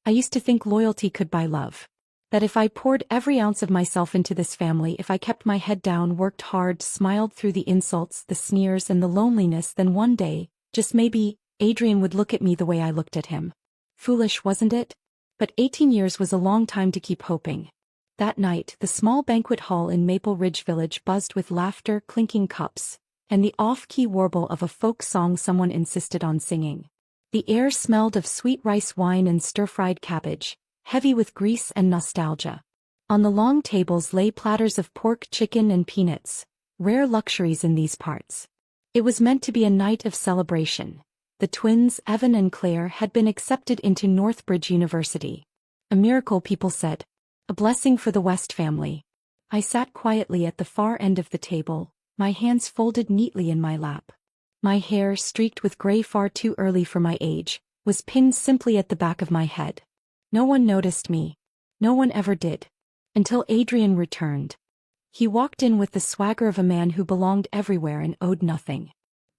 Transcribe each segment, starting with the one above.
I used to think loyalty could buy love. That if I poured every ounce of myself into this family, if I kept my head down, worked hard, smiled through the insults, the sneers and the loneliness, then one day, just maybe, Adrian would look at me the way I looked at him. Foolish, wasn't it? But 18 years was a long time to keep hoping. That night, the small banquet hall in Maple Ridge Village buzzed with laughter, clinking cups, and the off-key warble of a folk song someone insisted on singing. The air smelled of sweet rice wine and stir-fried cabbage, heavy with grease and nostalgia. On the long tables lay platters of pork, chicken and peanuts, rare luxuries in these parts. It was meant to be a night of celebration. The twins, Evan and Claire, had been accepted into Northbridge University. A miracle, people said. A blessing for the West family. I sat quietly at the far end of the table, my hands folded neatly in my lap. My hair, streaked with gray far too early for my age, was pinned simply at the back of my head. No one noticed me. No one ever did. Until Adrian returned. He walked in with the swagger of a man who belonged everywhere and owed nothing.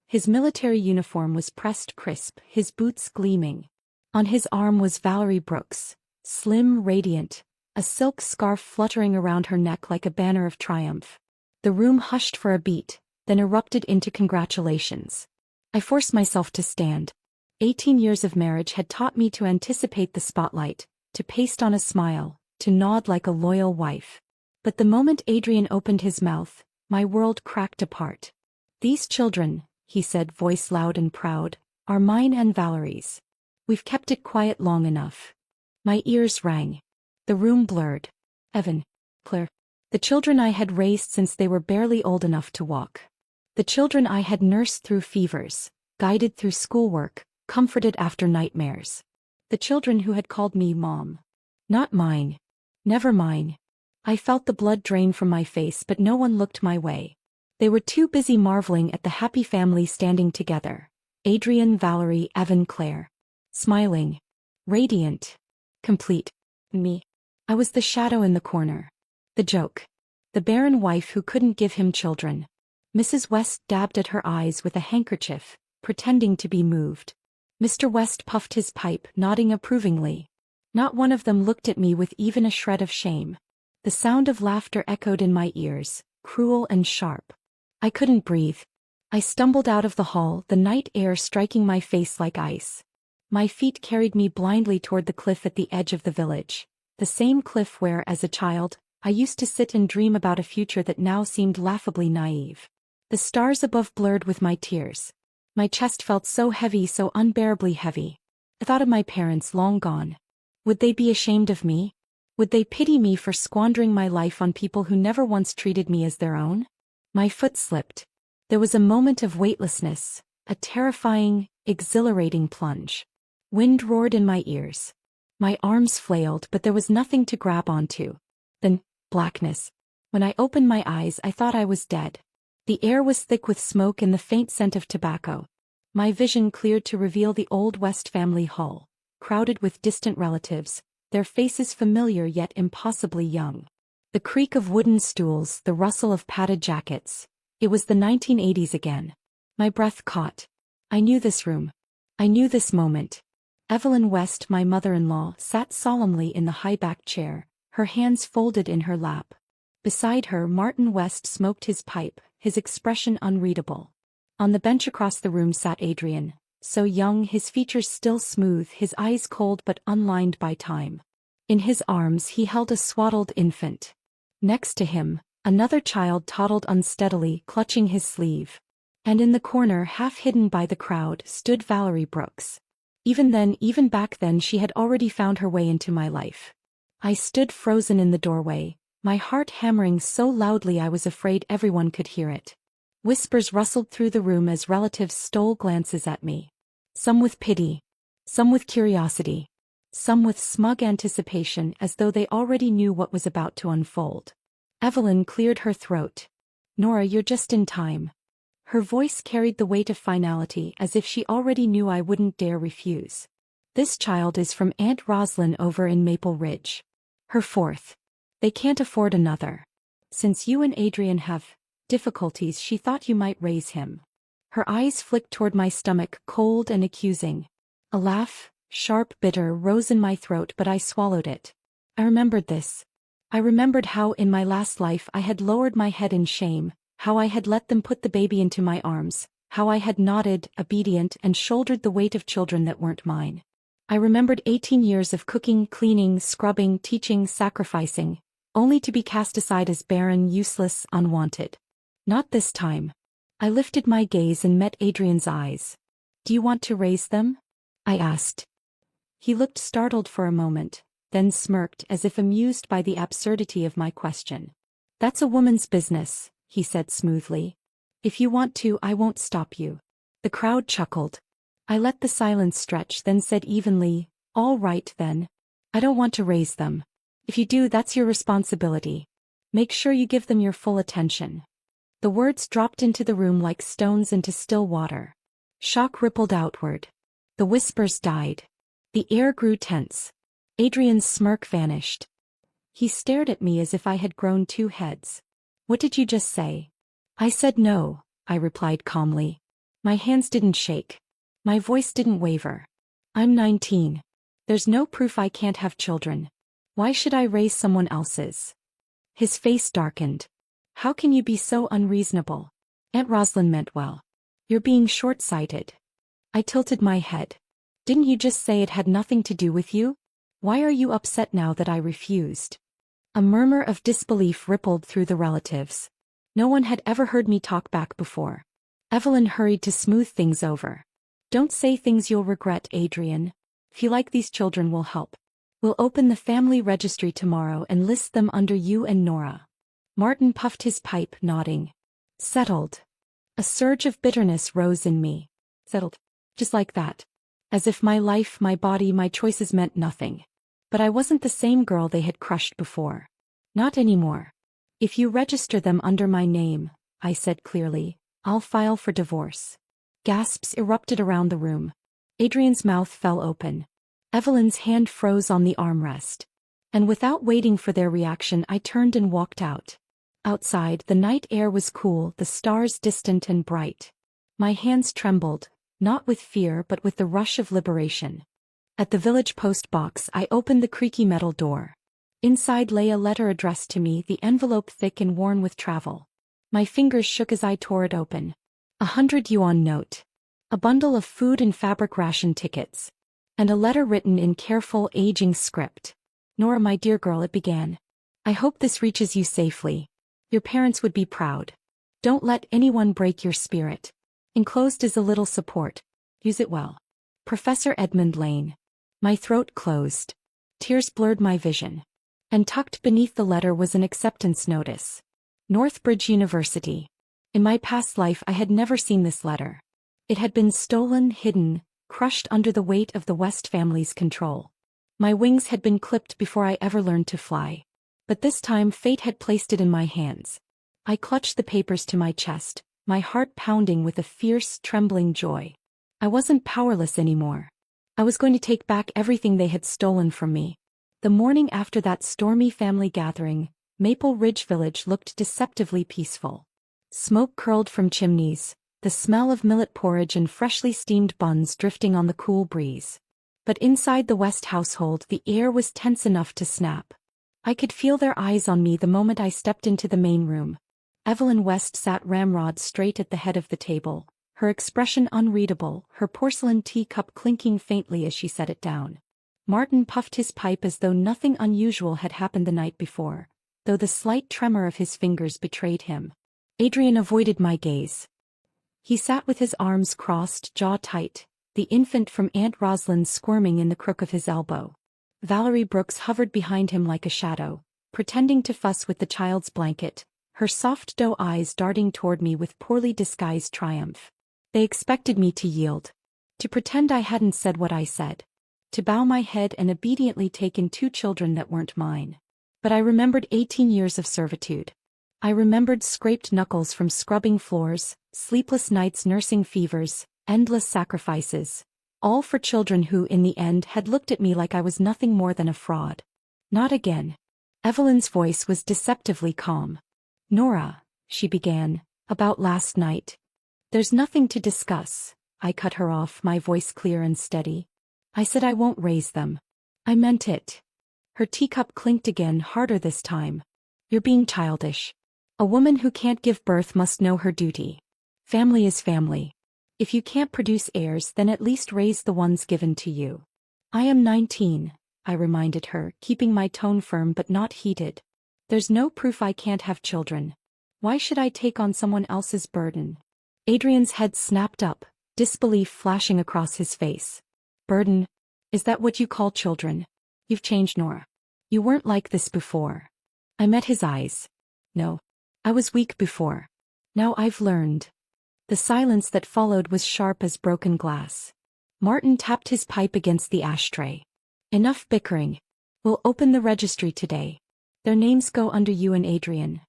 His military uniform was pressed crisp, his boots gleaming. On his arm was Valerie Brooks, slim, radiant, a silk scarf fluttering around her neck like a banner of triumph. The room hushed for a beat, then erupted into congratulations. I forced myself to stand. 18 years of marriage had taught me to anticipate the spotlight, to paste on a smile, to nod like a loyal wife. But the moment Adrian opened his mouth, my world cracked apart. "These children," he said, voice loud and proud, "are mine and Valerie's. We've kept it quiet long enough." My ears rang. The room blurred. Evan, Claire. The children I had raised since they were barely old enough to walk. The children I had nursed through fevers, guided through schoolwork, comforted after nightmares. The children who had called me Mom. Not mine. Never mine. I felt the blood drain from my face, but no one looked my way. They were too busy marveling at the happy family standing together. Adrian, Valerie, Evan, Claire. Smiling. Radiant. Complete. Me. I was the shadow in the corner. The joke. The barren wife who couldn't give him children. Mrs. West dabbed at her eyes with a handkerchief, pretending to be moved. Mr. West puffed his pipe, nodding approvingly. Not one of them looked at me with even a shred of shame. The sound of laughter echoed in my ears, cruel and sharp. I couldn't breathe. I stumbled out of the hall, the night air striking my face like ice. My feet carried me blindly toward the cliff at the edge of the village. The same cliff where, as a child, I used to sit and dream about a future that now seemed laughably naive. The stars above blurred with my tears. My chest felt so heavy, so unbearably heavy. I thought of my parents long gone. Would they be ashamed of me? Would they pity me for squandering my life on people who never once treated me as their own? My foot slipped. There was a moment of weightlessness, a terrifying, exhilarating plunge. Wind roared in my ears. My arms flailed, but there was nothing to grab onto. Then, blackness. When I opened my eyes, I thought I was dead. The air was thick with smoke and the faint scent of tobacco. My vision cleared to reveal the old West family hall, crowded with distant relatives, their faces familiar yet impossibly young. The creak of wooden stools, the rustle of padded jackets. It was the 1980s again. My breath caught. I knew this room. I knew this moment. Evelyn West, my mother-in-law, sat solemnly in the high-backed chair, her hands folded in her lap. Beside her, Martin West smoked his pipe, his expression unreadable. On the bench across the room sat Adrian, so young, his features still smooth, his eyes cold but unlined by time. In his arms he held a swaddled infant. Next to him, another child toddled unsteadily, clutching his sleeve. And in the corner, half hidden by the crowd, stood Valerie Brooks. Even back then she had already found her way into my life. I stood frozen in the doorway, my heart hammering so loudly I was afraid everyone could hear it. Whispers rustled through the room as relatives stole glances at me. Some with pity. Some with curiosity. Some with smug anticipation, as though they already knew what was about to unfold. Evelyn cleared her throat. "Nora, you're just in time." Her voice carried the weight of finality, as if she already knew I wouldn't dare refuse. "This child is from Aunt Roslyn over in Maple Ridge. Her fourth. They can't afford another. Since you and Adrian have difficulties, she thought you might raise him." Her eyes flicked toward my stomach, cold and accusing. A laugh, Sharp, bitter, rose in my throat, but I swallowed it. I remembered this. I remembered how in my last life I had lowered my head in shame, how I had let them put the baby into my arms, how I had nodded, obedient, and shouldered the weight of children that weren't mine. I remembered 18 years of cooking, cleaning, scrubbing, teaching, sacrificing, only to be cast aside as barren, useless, unwanted. Not this time. I lifted my gaze and met Adrian's eyes. "Do you want to raise them?" I asked. He looked startled for a moment, then smirked as if amused by the absurdity of my question. "That's a woman's business," he said smoothly. "If you want to, I won't stop you." The crowd chuckled. I let the silence stretch, then said evenly, "All right then. I don't want to raise them. If you do, that's your responsibility. Make sure you give them your full attention." The words dropped into the room like stones into still water. Shock rippled outward. The whispers died. The air grew tense. Adrian's smirk vanished. He stared at me as if I had grown two heads. "What did you just say?" "I said no," I replied calmly. My hands didn't shake. My voice didn't waver. "I'm 19. There's no proof I can't have children. Why should I raise someone else's?" His face darkened. "How can you be so unreasonable? Aunt Rosalind meant well. You're being short-sighted." I tilted my head. "Didn't you just say it had nothing to do with you? Why are you upset now that I refused?" A murmur of disbelief rippled through the relatives. No one had ever heard me talk back before. Evelyn hurried to smooth things over. "Don't say things you'll regret, Adrian. If you like these children, we'll help. We'll open the family registry tomorrow and list them under you and Nora." Martin puffed his pipe, nodding. "Settled." A surge of bitterness rose in me. Settled. Just like that. As if my life, my body, my choices meant nothing. But I wasn't the same girl they had crushed before. Not anymore. "If you register them under my name," I said clearly, "I'll file for divorce." Gasps erupted around the room. Adrian's mouth fell open. Evelyn's hand froze on the armrest. And without waiting for their reaction, I turned and walked out. Outside, the night air was cool, the stars distant and bright. My hands trembled, not with fear but with the rush of liberation. At the village post box, I opened the creaky metal door. Inside lay a letter addressed to me, the envelope thick and worn with travel. My fingers shook as I tore it open. 100 yuan note. A bundle of food and fabric ration tickets. And a letter written in careful, aging script. "Nora, my dear girl," it began. "I hope this reaches you safely. Your parents would be proud. Don't let anyone break your spirit. Enclosed is a little support. Use it well. Professor Edmund Lane." My throat closed. Tears blurred my vision. And tucked beneath the letter was an acceptance notice. Northbridge University. In my past life I had never seen this letter. It had been stolen, hidden, crushed under the weight of the West family's control. My wings had been clipped before I ever learned to fly. But this time fate had placed it in my hands. I clutched the papers to my chest, my heart pounding with a fierce, trembling joy. I wasn't powerless anymore. I was going to take back everything they had stolen from me. The morning after that stormy family gathering, Maple Ridge Village looked deceptively peaceful. Smoke curled from chimneys, the smell of millet porridge and freshly steamed buns drifting on the cool breeze. But inside the West household the air was tense enough to snap. I could feel their eyes on me the moment I stepped into the main room. Evelyn West sat ramrod straight at the head of the table, her expression unreadable, her porcelain teacup clinking faintly as she set it down. Martin puffed his pipe as though nothing unusual had happened the night before, though the slight tremor of his fingers betrayed him. Adrian avoided my gaze. He sat with his arms crossed, jaw tight, the infant from Aunt Rosalind squirming in the crook of his elbow. Valerie Brooks hovered behind him like a shadow, pretending to fuss with the child's blanket, her soft doe eyes darting toward me with poorly disguised triumph. They expected me to yield. To pretend I hadn't said what I said. To bow my head and obediently take in 2 children that weren't mine. But I remembered 18 years of servitude. I remembered scraped knuckles from scrubbing floors, sleepless nights nursing fevers, endless sacrifices. All for children who, in the end, had looked at me like I was nothing more than a fraud. Not again. Evelyn's voice was deceptively calm. "Nora," she began, "about last night." "There's nothing to discuss," I cut her off, my voice clear and steady. I said I won't raise them. I meant it. Her teacup clinked again, harder this time. You're being childish. A woman who can't give birth must know her duty. Family is family. If you can't produce heirs, then at least raise the ones given to you. I am 19, I reminded her, keeping my tone firm but not heated. There's no proof I can't have children. Why should I take on someone else's burden? Adrian's head snapped up, disbelief flashing across his face. Burden? Is that what you call children? You've changed, Nora. You weren't like this before. I met his eyes. No. I was weak before. Now I've learned. The silence that followed was sharp as broken glass. Martin tapped his pipe against the ashtray. Enough bickering. We'll open the registry today. Their names go under you and Adrian.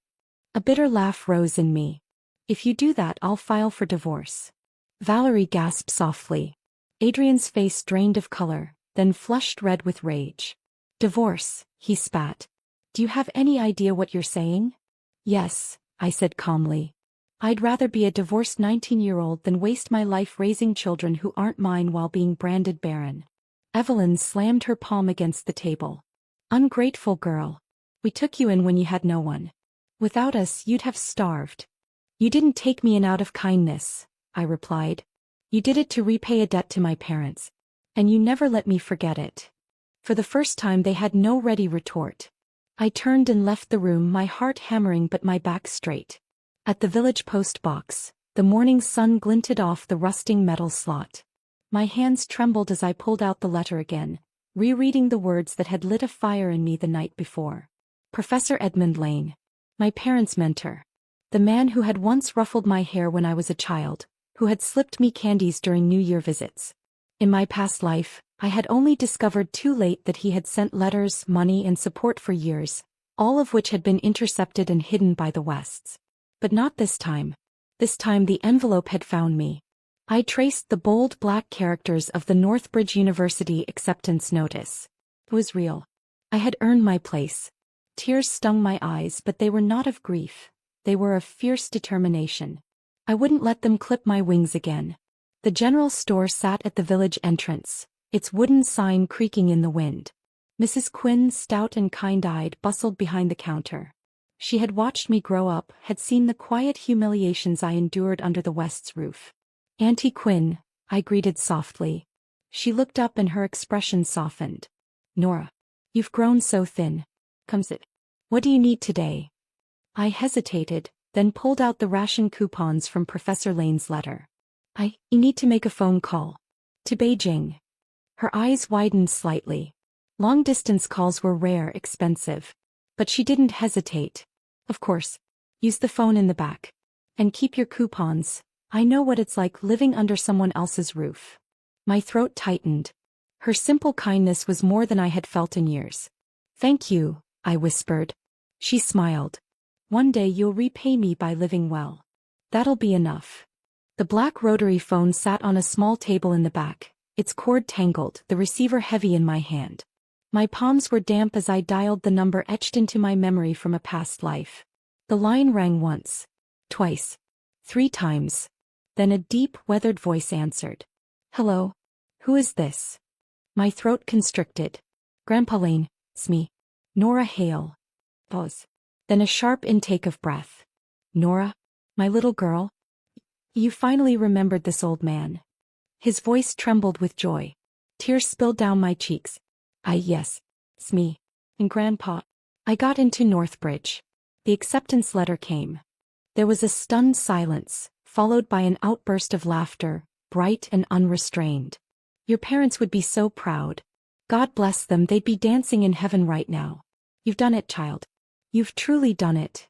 A bitter laugh rose in me. If you do that, I'll file for divorce. Valerie gasped softly. Adrian's face drained of color, then flushed red with rage. Divorce, he spat. Do you have any idea what you're saying? Yes, I said calmly. I'd rather be a divorced 19-year-old than waste my life raising children who aren't mine while being branded barren. Evelyn slammed her palm against the table. Ungrateful girl. We took you in when you had no one. Without us, you'd have starved. You didn't take me in out of kindness, I replied. You did it to repay a debt to my parents. And you never let me forget it. For the first time, they had no ready retort. I turned and left the room, my heart hammering but my back straight. At the village post box, the morning sun glinted off the rusting metal slot. My hands trembled as I pulled out the letter again, rereading the words that had lit a fire in me the night before. Professor Edmund Lane. My parents' mentor. The man who had once ruffled my hair when I was a child, who had slipped me candies during New Year visits. In my past life, I had only discovered too late that he had sent letters, money, and support for years, all of which had been intercepted and hidden by the Wests. But not this time. This time the envelope had found me. I traced the bold black characters of the Northbridge University acceptance notice. It was real. I had earned my place. Tears stung my eyes, but they were not of grief. They were of fierce determination. I wouldn't let them clip my wings again. The general store sat at the village entrance, its wooden sign creaking in the wind. Mrs. Quinn, stout and kind-eyed, bustled behind the counter. She had watched me grow up, had seen the quiet humiliations I endured under the West's roof. Auntie Quinn, I greeted softly. She looked up and her expression softened. Nora, you've grown so thin. Comes it. What do you need today? I hesitated, then pulled out the ration coupons from Professor Lane's letter. I need to make a phone call. To Beijing. Her eyes widened slightly. Long-distance calls were rare, expensive. But she didn't hesitate. Of course. Use the phone in the back. And keep your coupons. I know what it's like living under someone else's roof. My throat tightened. Her simple kindness was more than I had felt in years. Thank you, I whispered. She smiled. One day you'll repay me by living well. That'll be enough. The black rotary phone sat on a small table in the back, its cord tangled, the receiver heavy in my hand. My palms were damp as I dialed the number etched into my memory from a past life. The line rang once, twice, 3 times. Then a deep, weathered voice answered. Hello? Who is this? My throat constricted. Grandpa Lane, it's me. Nora Hale. Pause. Then a sharp intake of breath. Nora? My little girl? You finally remembered this old man. His voice trembled with joy. Tears spilled down my cheeks. Yes, it's me. And Grandpa. I got into Northbridge. The acceptance letter came. There was a stunned silence, followed by an outburst of laughter, bright and unrestrained. Your parents would be so proud. God bless them, they'd be dancing in heaven right now. You've done it, child. You've truly done it.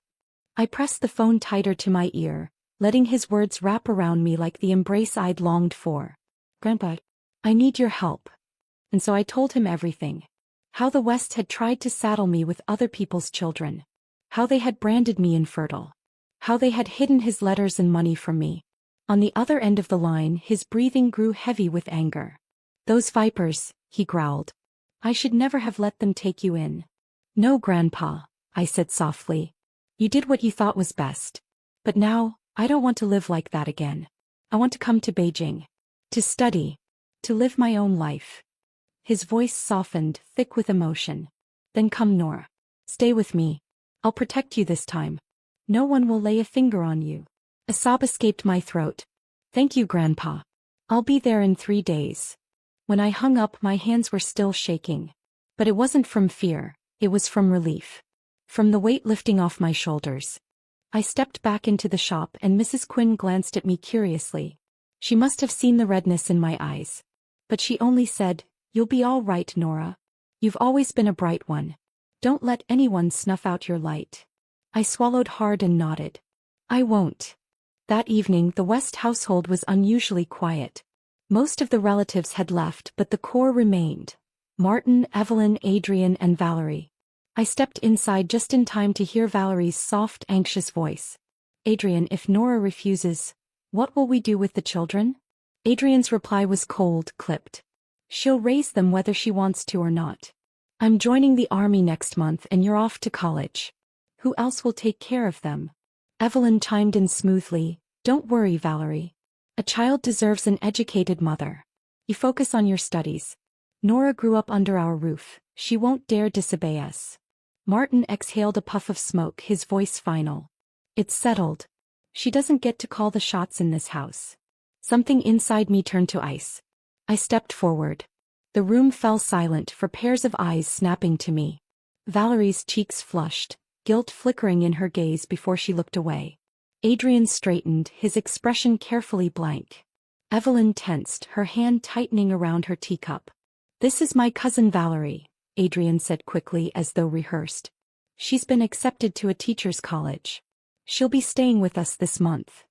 I pressed the phone tighter to my ear, letting his words wrap around me like the embrace I'd longed for. Grandpa, I need your help. And so I told him everything. How the West had tried to saddle me with other people's children. How they had branded me infertile. How they had hidden his letters and money from me. On the other end of the line, his breathing grew heavy with anger. Those vipers, he growled. I should never have let them take you in. No, Grandpa, I said softly. You did what you thought was best. But now, I don't want to live like that again. I want to come to Beijing. To study. To live my own life. His voice softened, thick with emotion. Then come, Nora. Stay with me. I'll protect you this time. No one will lay a finger on you. A sob escaped my throat. Thank you, Grandpa. I'll be there in 3 days. When I hung up, my hands were still shaking. But it wasn't from fear, it was from relief. From the weight lifting off my shoulders. I stepped back into the shop and Mrs. Quinn glanced at me curiously. She must have seen the redness in my eyes. But she only said, "You'll be all right, Nora. You've always been a bright one. Don't let anyone snuff out your light." I swallowed hard and nodded. I won't. That evening the West household was unusually quiet. Most of the relatives had left but the core remained. Martin, Evelyn, Adrian, and Valerie. I stepped inside just in time to hear Valerie's soft, anxious voice. "Adrian, if Nora refuses, what will we do with the children?" Adrian's reply was cold, clipped. "She'll raise them whether she wants to or not. I'm joining the army next month and you're off to college. Who else will take care of them?" Evelyn chimed in smoothly, "Don't worry, Valerie. A child deserves an educated mother. You focus on your studies. Nora grew up under our roof. She won't dare disobey us." Martin exhaled a puff of smoke, his voice final. "It's settled. She doesn't get to call the shots in this house." Something inside me turned to ice. I stepped forward. The room fell silent for pairs of eyes snapping to me. Valerie's cheeks flushed, guilt flickering in her gaze before she looked away. Adrian straightened, his expression carefully blank. Evelyn tensed, her hand tightening around her teacup. "This is my cousin Valerie," Adrian said quickly as though rehearsed. "She's been accepted to a teacher's college. She'll be staying with us this month."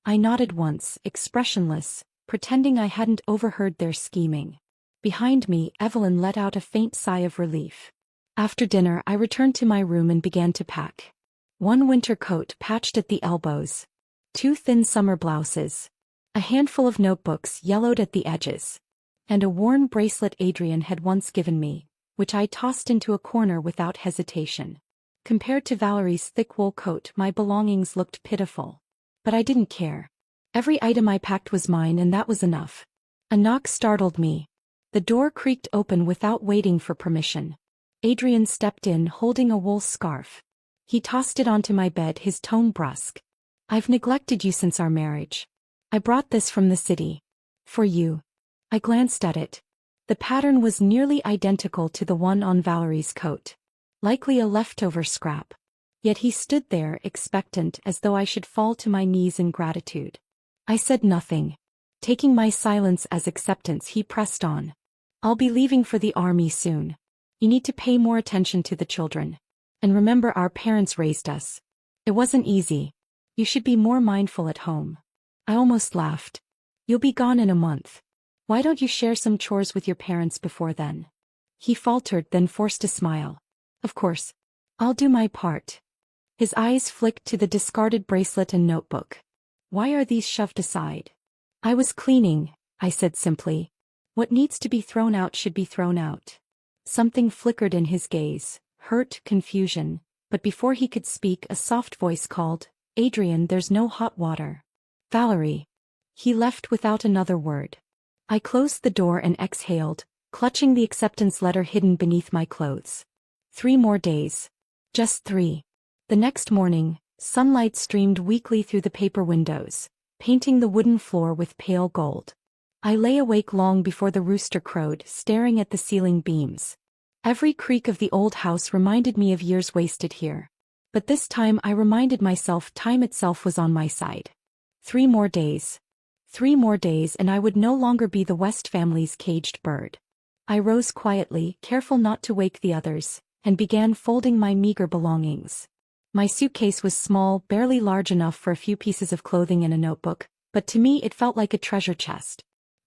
I nodded once, expressionless, pretending I hadn't overheard their scheming. Behind me, Evelyn let out a faint sigh of relief. After dinner, I returned to my room and began to pack. 1 winter coat patched at the elbows. 2 thin summer blouses. A handful of notebooks yellowed at the edges. And a worn bracelet Adrian had once given me, which I tossed into a corner without hesitation. Compared to Valerie's thick wool coat, my belongings looked pitiful. But I didn't care. Every item I packed was mine and that was enough. A knock startled me. The door creaked open without waiting for permission. Adrian stepped in holding a wool scarf. He tossed it onto my bed, his tone brusque. "I've neglected you since our marriage. I brought this from the city. For you." I glanced at it. The pattern was nearly identical to the one on Valerie's coat. Likely a leftover scrap. Yet he stood there, expectant, as though I should fall to my knees in gratitude. I said nothing. Taking my silence as acceptance, he pressed on. "I'll be leaving for the army soon. You need to pay more attention to the children. And remember, our parents raised us. It wasn't easy. You should be more mindful at home." I almost laughed. "You'll be gone in a month. Why don't you share some chores with your parents before then?" He faltered, then forced a smile. "Of course. I'll do my part." His eyes flicked to the discarded bracelet and notebook. "Why are these shoved aside?" "I was cleaning," I said simply. "What needs to be thrown out should be thrown out." Something flickered in his gaze, hurt, confusion, but before he could speak a soft voice called, "Adrian, there's no hot water." "Valerie." He left without another word. I closed the door and exhaled, clutching the acceptance letter hidden beneath my clothes. 3 more days. Just 3. The next morning, sunlight streamed weakly through the paper windows, painting the wooden floor with pale gold. I lay awake long before the rooster crowed, staring at the ceiling beams. Every creak of the old house reminded me of years wasted here. But this time I reminded myself time itself was on my side. 3 more days. 3 more days and I would no longer be the West family's caged bird. I rose quietly, careful not to wake the others, and began folding my meager belongings. My suitcase was small, barely large enough for a few pieces of clothing and a notebook, but to me it felt like a treasure chest.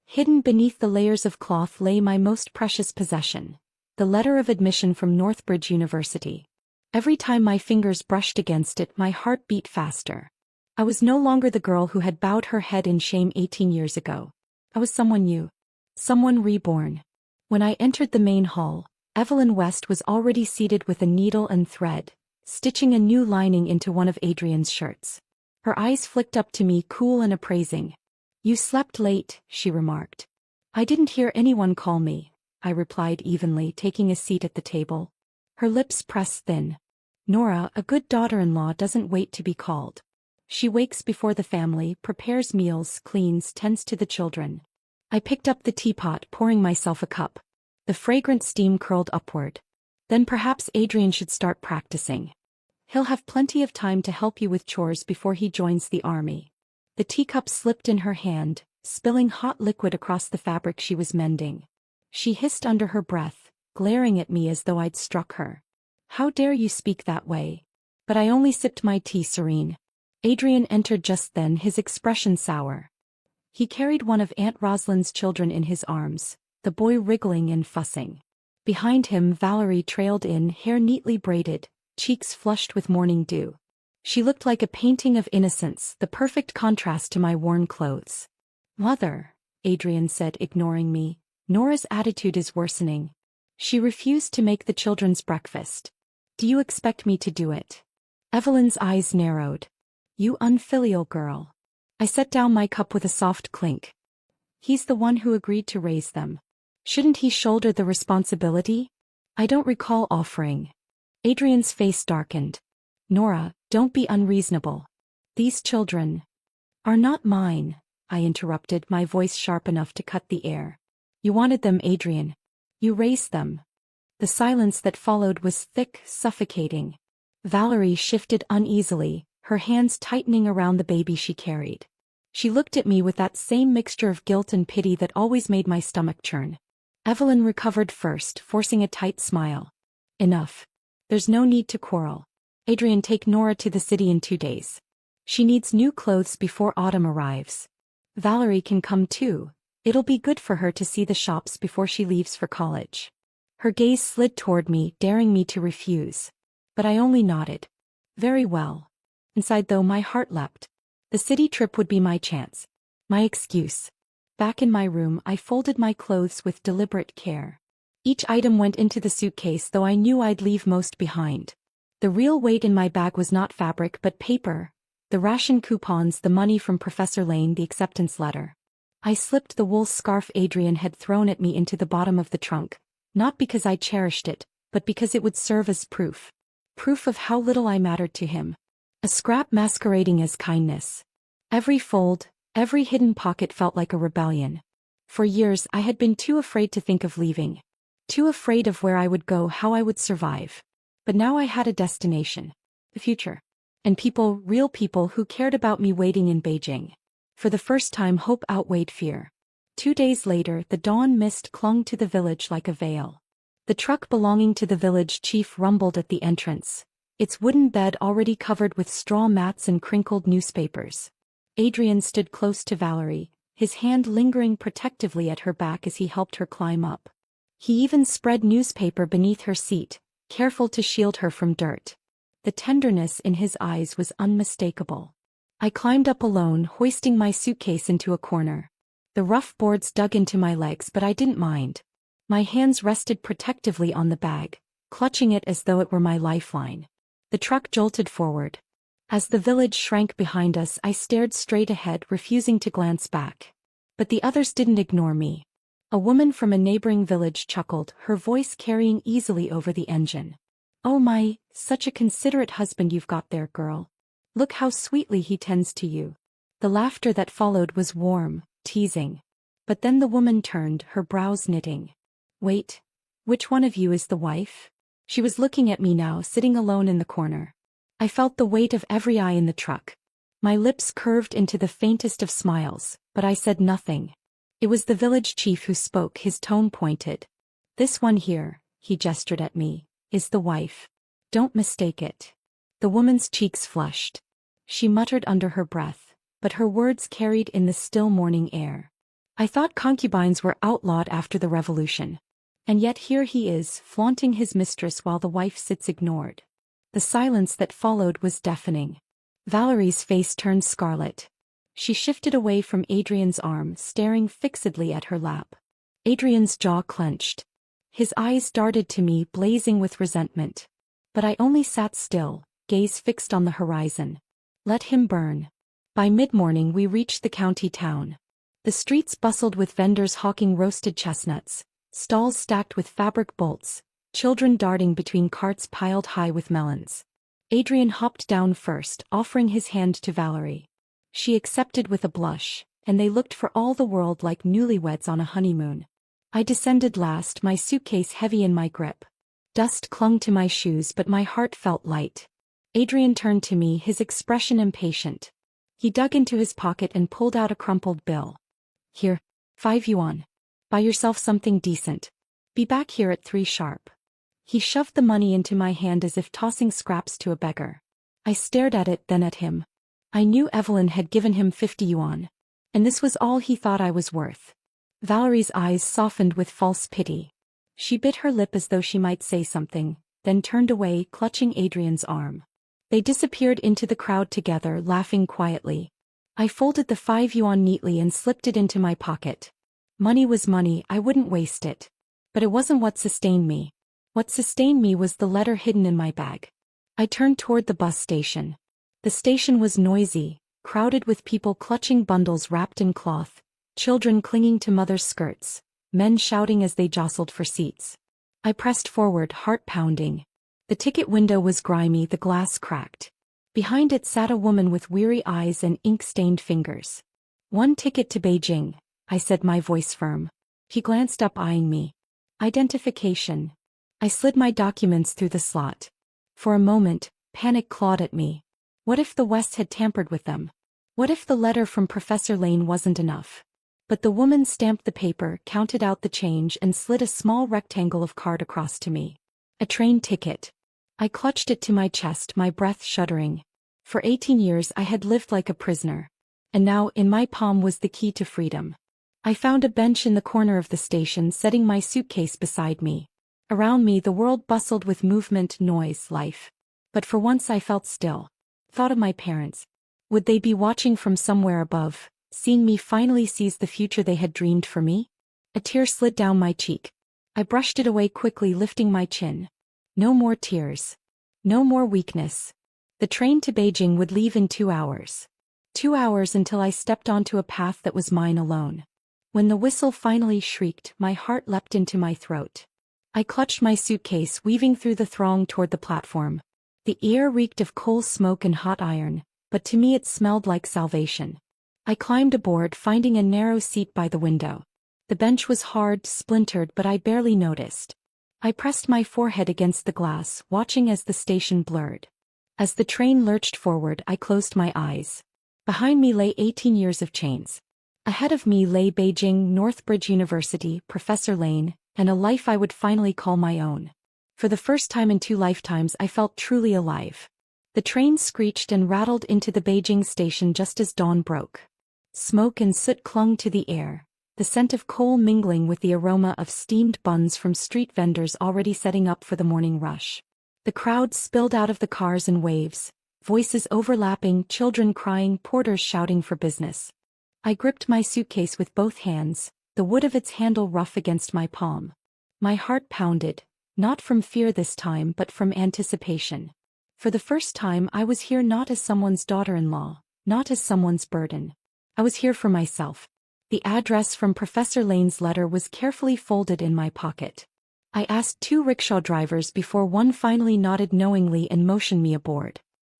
Hidden beneath the layers of cloth lay my most precious possession, the letter of admission from Northbridge University. Every time my fingers brushed against it, my heart beat faster. I was no longer the girl who had bowed her head in shame 18 years ago. I was someone new. Someone reborn. When I entered the main hall, Evelyn West was already seated with a needle and thread, stitching a new lining into one of Adrian's shirts. Her eyes flicked up to me, cool and appraising. "You slept late," she remarked. "I didn't hear anyone call me," I replied evenly, taking a seat at the table. Her lips pressed thin. Nora, a good daughter-in-law doesn't wait to be called. She wakes before the family, prepares meals, cleans, tends to the children. I picked up the teapot, pouring myself a cup. The fragrant steam curled upward. Then perhaps Adrian should start practicing. He'll have plenty of time to help you with chores before he joins the army. The teacup slipped in her hand, spilling hot liquid across the fabric she was mending. She hissed under her breath, glaring at me as though I'd struck her. How dare you speak that way? But I only sipped my tea serene. Adrian entered just then, his expression sour. He carried one of Aunt Rosalind's children in his arms, the boy wriggling and fussing. Behind him Valerie trailed in, hair neatly braided, cheeks flushed with morning dew. She looked like a painting of innocence, the perfect contrast to my worn clothes. "Mother," Adrian said, ignoring me, "Nora's attitude is worsening. She refused to make the children's breakfast. Do you expect me to do it?" Evelyn's eyes narrowed. "You unfilial girl." I set down my cup with a soft clink. "He's the one who agreed to raise them. Shouldn't he shoulder the responsibility?" "I don't recall offering." Adrian's face darkened. "Nora, don't be unreasonable. These children are not mine," I interrupted, my voice sharp enough to cut the air. "You wanted them, Adrian. You raised them." The silence that followed was thick, suffocating. Valerie shifted uneasily, her hands tightening around the baby she carried. She looked at me with that same mixture of guilt and pity that always made my stomach churn. Evelyn recovered first, forcing a tight smile. "Enough. There's no need to quarrel. Adrian, take Nora to the city in 2 days. She needs new clothes before autumn arrives. Valerie can come too. It'll be good for her to see the shops before she leaves for college." Her gaze slid toward me, daring me to refuse. But I only nodded. Very well. Inside though, my heart leapt. The city trip would be my chance. My excuse. Back in my room, I folded my clothes with deliberate care. Each item went into the suitcase, though I knew I'd leave most behind. The real weight in my bag was not fabric but paper. The ration coupons, the money from Professor Lane, the acceptance letter. I slipped the wool scarf Adrian had thrown at me into the bottom of the trunk, not because I cherished it, but because it would serve as proof. Proof of how little I mattered to him. A scrap masquerading as kindness. Every fold, every hidden pocket felt like a rebellion. For years I had been too afraid to think of leaving. Too afraid of where I would go, how I would survive. But now I had a destination. The future. And people, real people who cared about me waiting in Beijing. For the first time hope outweighed fear. 2 days later, the dawn mist clung to the village like a veil. The truck belonging to the village chief rumbled at the entrance, its wooden bed already covered with straw mats and crinkled newspapers. Adrian stood close to Valerie, his hand lingering protectively at her back as he helped her climb up. He even spread newspaper beneath her seat, careful to shield her from dirt. The tenderness in his eyes was unmistakable. I climbed up alone, hoisting my suitcase into a corner. The rough boards dug into my legs, but I didn't mind. My hands rested protectively on the bag, clutching it as though it were my lifeline. The truck jolted forward. As the village shrank behind us, I stared straight ahead, refusing to glance back. But the others didn't ignore me. A woman from a neighboring village chuckled, her voice carrying easily over the engine. "Oh my, such a considerate husband you've got there, girl. Look how sweetly he tends to you." The laughter that followed was warm, teasing. But then the woman turned, her brows knitting. "Wait, which one of you is the wife?" She was looking at me now, sitting alone in the corner. I felt the weight of every eye in the truck. My lips curved into the faintest of smiles, but I said nothing. It was the village chief who spoke, his tone pointed. "This one here," he gestured at me, "is the wife. Don't mistake it." The woman's cheeks flushed. She muttered under her breath, but her words carried in the still morning air. I thought concubines were outlawed after the revolution. And yet here he is, flaunting his mistress while the wife sits ignored. The silence that followed was deafening. Valerie's face turned scarlet. She shifted away from Adrian's arm, staring fixedly at her lap. Adrian's jaw clenched. His eyes darted to me, blazing with resentment. But I only sat still, gaze fixed on the horizon. Let him burn. By mid-morning we reached the county town. The streets bustled with vendors hawking roasted chestnuts, Stalls stacked with fabric bolts, children darting between carts piled high with melons. Adrian hopped down first, offering his hand to Valerie. She accepted with a blush, and they looked for all the world like newlyweds on a honeymoon. I descended last, my suitcase heavy in my grip. Dust clung to my shoes but my heart felt light. Adrian turned to me, his expression impatient. He dug into his pocket and pulled out a crumpled bill. Here, 5 yuan. Buy yourself something decent. Be back here at 3 sharp. He shoved the money into my hand as if tossing scraps to a beggar. I stared at it, then at him. I knew Evelyn had given him 50 yuan. And this was all he thought I was worth. Valerie's eyes softened with false pity. She bit her lip as though she might say something, then turned away, clutching Adrian's arm. They disappeared into the crowd together, laughing quietly. I folded the 5 yuan neatly and slipped it into my pocket. Money was money, I wouldn't waste it. But it wasn't what sustained me. What sustained me was the letter hidden in my bag. I turned toward the bus station. The station was noisy, crowded with people clutching bundles wrapped in cloth, children clinging to mothers' skirts, men shouting as they jostled for seats. I pressed forward, heart pounding. The ticket window was grimy, the glass cracked. Behind it sat a woman with weary eyes and ink-stained fingers. 1 ticket to Beijing, I said, my voice firm. He glanced up, eyeing me. Identification. I slid my documents through the slot. For a moment, panic clawed at me. What if the West had tampered with them? What if the letter from Professor Lane wasn't enough? But the woman stamped the paper, counted out the change and slid a small rectangle of card across to me. A train ticket. I clutched it to my chest, my breath shuddering. For 18 years I had lived like a prisoner. And now, in my palm was the key to freedom. I found a bench in the corner of the station, setting my suitcase beside me. Around me the world bustled with movement, noise, life. But for once I felt still. Thought of my parents. Would they be watching from somewhere above, seeing me finally seize the future they had dreamed for me? A tear slid down my cheek. I brushed it away quickly, lifting my chin. No more tears. No more weakness. The train to Beijing would leave in 2 hours. 2 hours until I stepped onto a path that was mine alone. When the whistle finally shrieked, my heart leapt into my throat. I clutched my suitcase, weaving through the throng toward the platform. The air reeked of coal smoke and hot iron, but to me it smelled like salvation. I climbed aboard, finding a narrow seat by the window. The bench was hard, splintered, but I barely noticed. I pressed my forehead against the glass, watching as the station blurred. As the train lurched forward, I closed my eyes. Behind me lay 18 years of chains. Ahead of me lay Beijing, Northbridge University, Professor Lane, and a life I would finally call my own. For the first time in 2 lifetimes I felt truly alive. The train screeched and rattled into the Beijing station just as dawn broke. Smoke and soot clung to the air, the scent of coal mingling with the aroma of steamed buns from street vendors already setting up for the morning rush. The crowd spilled out of the cars in waves, voices overlapping, children crying, porters shouting for business. I gripped my suitcase with both hands, the wood of its handle rough against my palm. My heart pounded, not from fear this time but from anticipation. For the first time I was here not as someone's daughter-in-law, not as someone's burden. I was here for myself. The address from Professor Lane's letter was carefully folded in my pocket. I asked 2 rickshaw drivers before one finally nodded knowingly and motioned me aboard.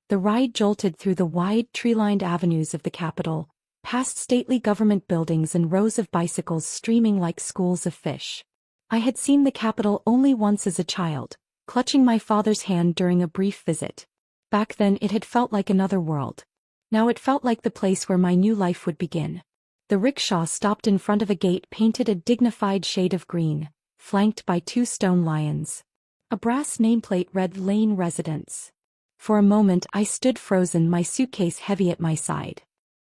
The ride jolted through the wide, tree-lined avenues of the capital, past stately government buildings and rows of bicycles streaming like schools of fish. I had seen the capital only once as a child, clutching my father's hand during a brief visit. Back then it had felt like another world. Now it felt like the place where my new life would begin. The rickshaw stopped in front of a gate painted a dignified shade of green, flanked by 2 stone lions. A brass nameplate read Lane Residence. For a moment I stood frozen, my suitcase heavy at my side.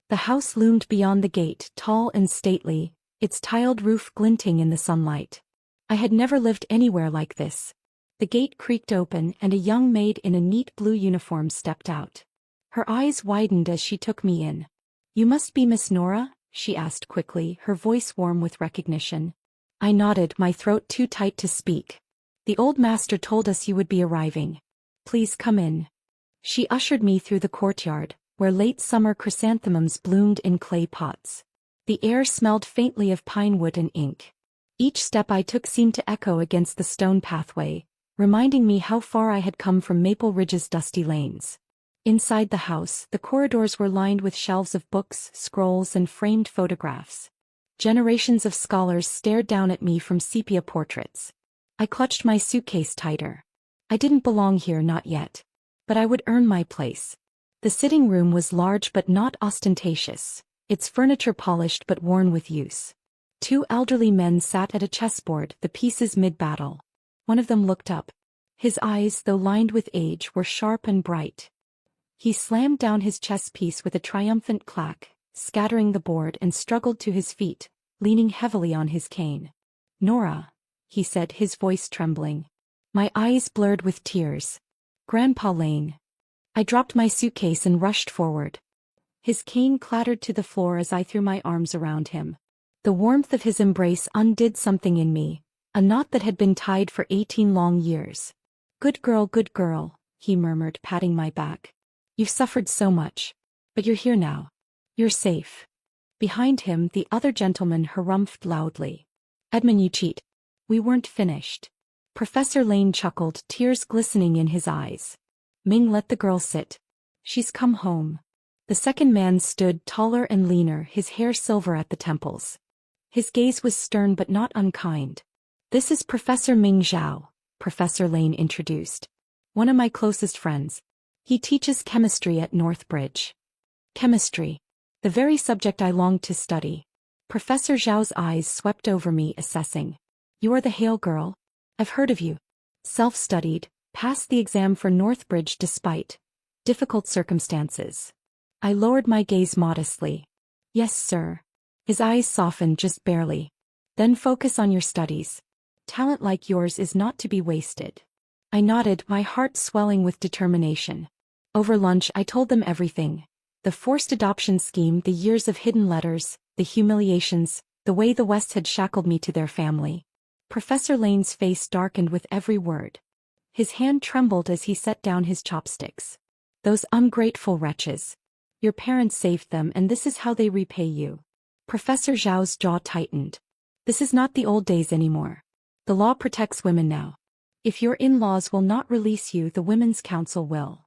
The house loomed beyond the gate, tall and stately, its tiled roof glinting in the sunlight. I had never lived anywhere like this. The gate creaked open and a young maid in a neat blue uniform stepped out. Her eyes widened as she took me in. "You must be Miss Nora?" she asked quickly, her voice warm with recognition. I nodded, my throat too tight to speak. "The old master told us you would be arriving. Please come in." She ushered me through the courtyard, where late summer chrysanthemums bloomed in clay pots. The air smelled faintly of pine wood and ink. Each step I took seemed to echo against the stone pathway, reminding me how far I had come from Maple Ridge's dusty lanes. Inside the house, the corridors were lined with shelves of books, scrolls, and framed photographs. Generations of scholars stared down at me from sepia portraits. I clutched my suitcase tighter. I didn't belong here, not yet. But I would earn my place. The sitting room was large but not ostentatious, its furniture polished but worn with use. Two elderly men sat at a chessboard, the pieces mid-battle. One of them looked up. His eyes, though lined with age, were sharp and bright. He slammed down his chess piece with a triumphant clack, scattering the board, and struggled to his feet, leaning heavily on his cane. "Nora," he said, his voice trembling. My eyes blurred with tears. "Grandpa Lane." I dropped my suitcase and rushed forward. His cane clattered to the floor as I threw my arms around him. The warmth of his embrace undid something in me, a knot that had been tied for 18 long years. Good girl," he murmured, patting my back. "You've suffered so much. But you're here now. You're safe." Behind him, the other gentleman harumphed loudly. "Edmund, you cheat." We weren't finished. Professor Lane chuckled, tears glistening in his eyes. "Ming, let the girl sit. She's come home." The second man stood taller and leaner, his hair silver at the temples. His gaze was stern but not unkind. "This is Professor Ming Zhao," Professor Lane introduced. "One of my closest friends. He teaches chemistry at Northbridge." Chemistry. The very subject I longed to study. Professor Zhao's eyes swept over me, assessing. "You are the Hale girl? I've heard of you. Self-studied, passed the exam for Northbridge despite difficult circumstances." I lowered my gaze modestly. "Yes, sir." His eyes softened just barely. "Then focus on your studies. Talent like yours is not to be wasted." I nodded, my heart swelling with determination. Over lunch I told them everything. The forced adoption scheme, the years of hidden letters, the humiliations, the way the West had shackled me to their family. Professor Lane's face darkened with every word. His hand trembled as he set down his chopsticks. "Those ungrateful wretches. Your parents saved them, and this is how they repay you." Professor Zhao's jaw tightened. "This is not the old days anymore. The law protects women now. If your in-laws will not release you, the Women's Council will."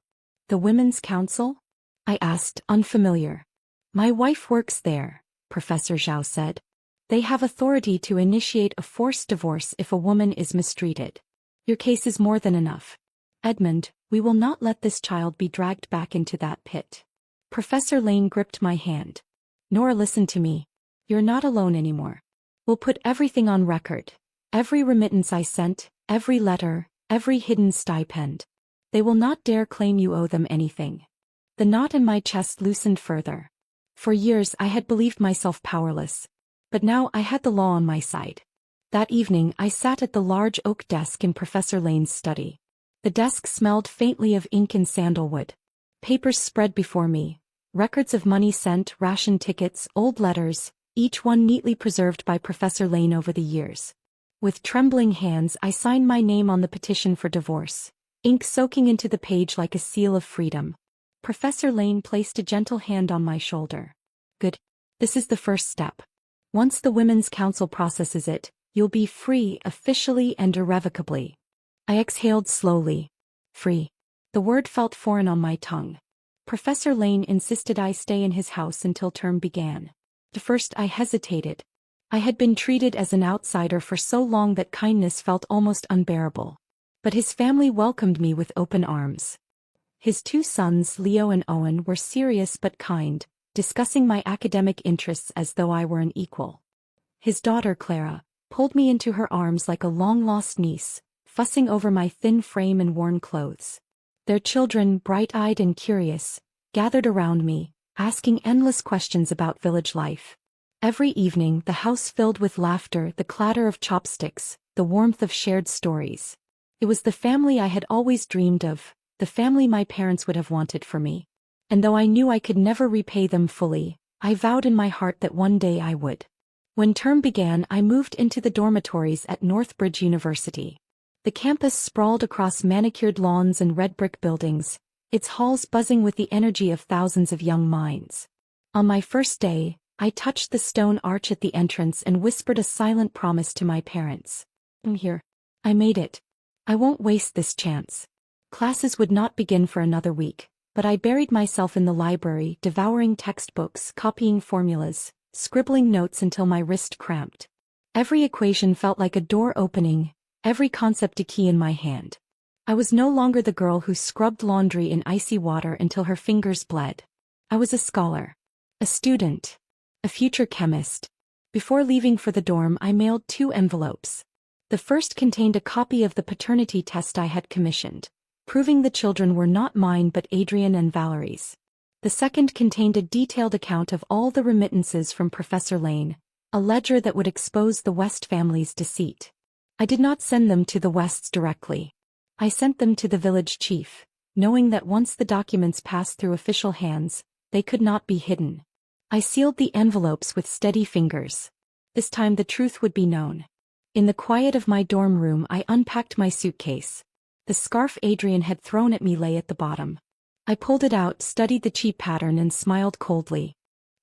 "The Women's Council?" I asked, unfamiliar. "My wife works there," Professor Zhao said. "They have authority to initiate a forced divorce if a woman is mistreated. Your case is more than enough. Edmund, we will not let this child be dragged back into that pit." Professor Lane gripped my hand. "Nora, listen to me. You're not alone anymore. We'll put everything on record. Every remittance I sent, every letter, every hidden stipend. They will not dare claim you owe them anything." The knot in my chest loosened further. For years I had believed myself powerless. But now I had the law on my side. That evening I sat at the large oak desk in Professor Lane's study. The desk smelled faintly of ink and sandalwood. Papers spread before me. Records of money sent, ration tickets, old letters, each one neatly preserved by Professor Lane over the years. With trembling hands I signed my name on the petition for divorce, ink soaking into the page like a seal of freedom. Professor Lane placed a gentle hand on my shoulder. "Good. This is the first step. Once the Women's Council processes it, you'll be free officially and irrevocably." I exhaled slowly. Free. The word felt foreign on my tongue. Professor Lane insisted I stay in his house until term began. At first I hesitated. I had been treated as an outsider for so long that kindness felt almost unbearable. But his family welcomed me with open arms. His two sons, Leo and Owen, were serious but kind, discussing my academic interests as though I were an equal. His daughter, Clara, pulled me into her arms like a long-lost niece, fussing over my thin frame and worn clothes. Their children, bright-eyed and curious, gathered around me, asking endless questions about village life. Every evening the house filled with laughter, the clatter of chopsticks, the warmth of shared stories. It was the family I had always dreamed of, the family my parents would have wanted for me. And though I knew I could never repay them fully, I vowed in my heart that one day I would. When term began, I moved into the dormitories at Northbridge University. The campus sprawled across manicured lawns and red brick buildings, its halls buzzing with the energy of thousands of young minds. On my first day, I touched the stone arch at the entrance and whispered a silent promise to my parents. I'm here. I made it. I won't waste this chance. Classes would not begin for another week, but I buried myself in the library, devouring textbooks, copying formulas, scribbling notes until my wrist cramped. Every equation felt like a door opening, every concept a key in my hand. I was no longer the girl who scrubbed laundry in icy water until her fingers bled. I was a scholar. A student. A future chemist. Before leaving for the dorm, I mailed 2 envelopes. The first contained a copy of the paternity test I had commissioned, proving the children were not mine but Adrian and Valerie's. The second contained a detailed account of all the remittances from Professor Lane, a ledger that would expose the West family's deceit. I did not send them to the Wests directly. I sent them to the village chief, knowing that once the documents passed through official hands, they could not be hidden. I sealed the envelopes with steady fingers. This time the truth would be known. In the quiet of my dorm room, I unpacked my suitcase. The scarf Adrian had thrown at me lay at the bottom. I pulled it out, studied the cheap pattern, and smiled coldly.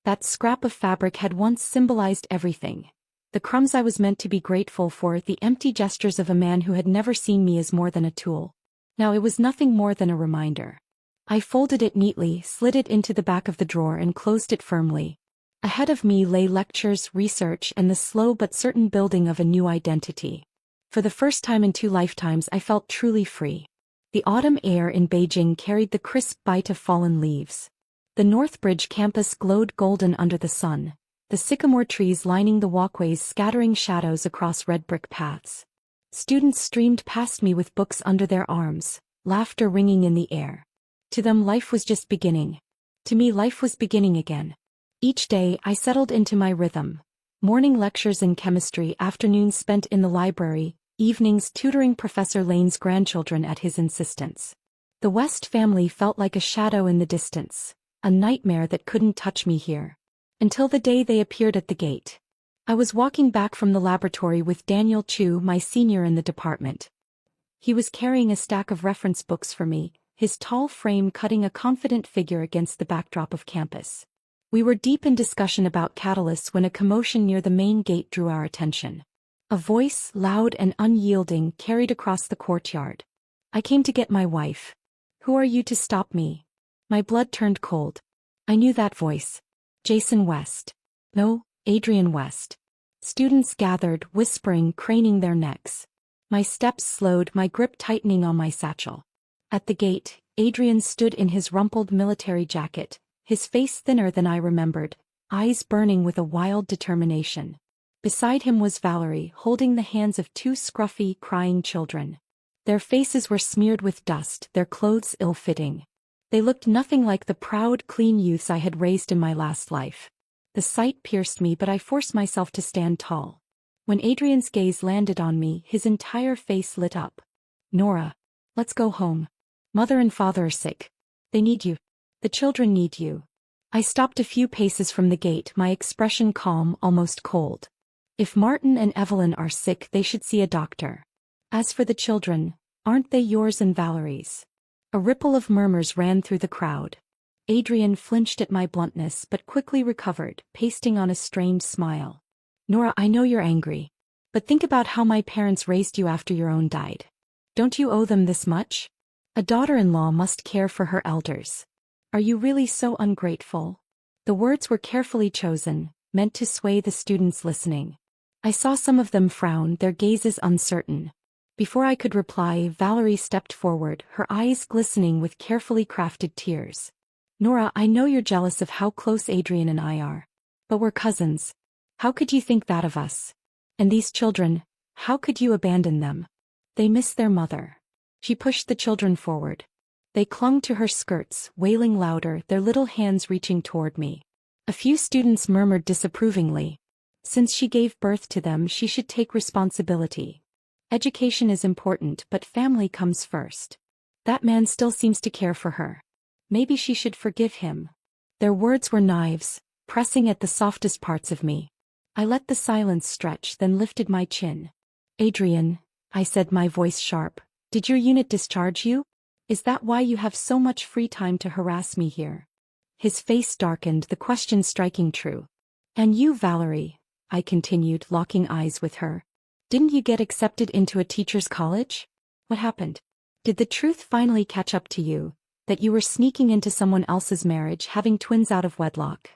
That scrap of fabric had once symbolized everything. The crumbs I was meant to be grateful for, the empty gestures of a man who had never seen me as more than a tool. Now it was nothing more than a reminder. I folded it neatly, slid it into the back of the drawer, and closed it firmly. Ahead of me lay lectures, research, and the slow but certain building of a new identity. For the first time in 2 lifetimes, I felt truly free. The autumn air in Beijing carried the crisp bite of fallen leaves. The Northbridge campus glowed golden under the sun, the sycamore trees lining the walkways scattering shadows across red brick paths. Students streamed past me with books under their arms, laughter ringing in the air. To them life was just beginning. To me life was beginning again. Each day I settled into my rhythm. Morning lectures in chemistry, afternoons spent in the library, evenings tutoring Professor Lane's grandchildren at his insistence. The West family felt like a shadow in the distance, a nightmare that couldn't touch me here. Until the day they appeared at the gate. I was walking back from the laboratory with Daniel Chu, my senior in the department. He was carrying a stack of reference books for me, his tall frame cutting a confident figure against the backdrop of campus. We were deep in discussion about catalysts when a commotion near the main gate drew our attention. A voice, loud and unyielding, carried across the courtyard. "I came to get my wife. Who are you to stop me?" My blood turned cold. I knew that voice. Jason West. No, Adrian West. Students gathered, whispering, craning their necks. My steps slowed, my grip tightening on my satchel. At the gate, Adrian stood in his rumpled military jacket, his face thinner than I remembered, eyes burning with a wild determination. Beside him was Valerie, holding the hands of 2 scruffy, crying children. Their faces were smeared with dust, their clothes ill-fitting. They looked nothing like the proud, clean youths I had raised in my last life. The sight pierced me, but I forced myself to stand tall. When Adrian's gaze landed on me, his entire face lit up. "Nora, let's go home. Mother and father are sick. They need you. The children need you." I stopped a few paces from the gate, my expression calm, almost cold. "If Martin and Evelyn are sick, they should see a doctor. As for the children, aren't they yours and Valerie's?" A ripple of murmurs ran through the crowd. Adrian flinched at my bluntness but quickly recovered, pasting on a strained smile. "Nora, I know you're angry. But think about how my parents raised you after your own died. Don't you owe them this much? A daughter-in-law must care for her elders. Are you really so ungrateful?" The words were carefully chosen, meant to sway the students listening. I saw some of them frown, their gazes uncertain. Before I could reply, Valerie stepped forward, her eyes glistening with carefully crafted tears. "Nora, I know you're jealous of how close Adrian and I are. But we're cousins. How could you think that of us? And these children, how could you abandon them? They miss their mother." She pushed the children forward. They clung to her skirts, wailing louder, their little hands reaching toward me. A few students murmured disapprovingly. Since she gave birth to them, she should take responsibility. Education is important, but family comes first. That man still seems to care for her. Maybe she should forgive him. Their words were knives, pressing at the softest parts of me. I let the silence stretch, then lifted my chin. "Adrian," I said, my voice sharp, "did your unit discharge you? Is that why you have so much free time to harass me here?" His face darkened, the question striking true. And you, Valerie, I continued, locking eyes with her. Didn't you get accepted into a teacher's college? What happened? Did the truth finally catch up to you, that you were sneaking into someone else's marriage, having twins out of wedlock?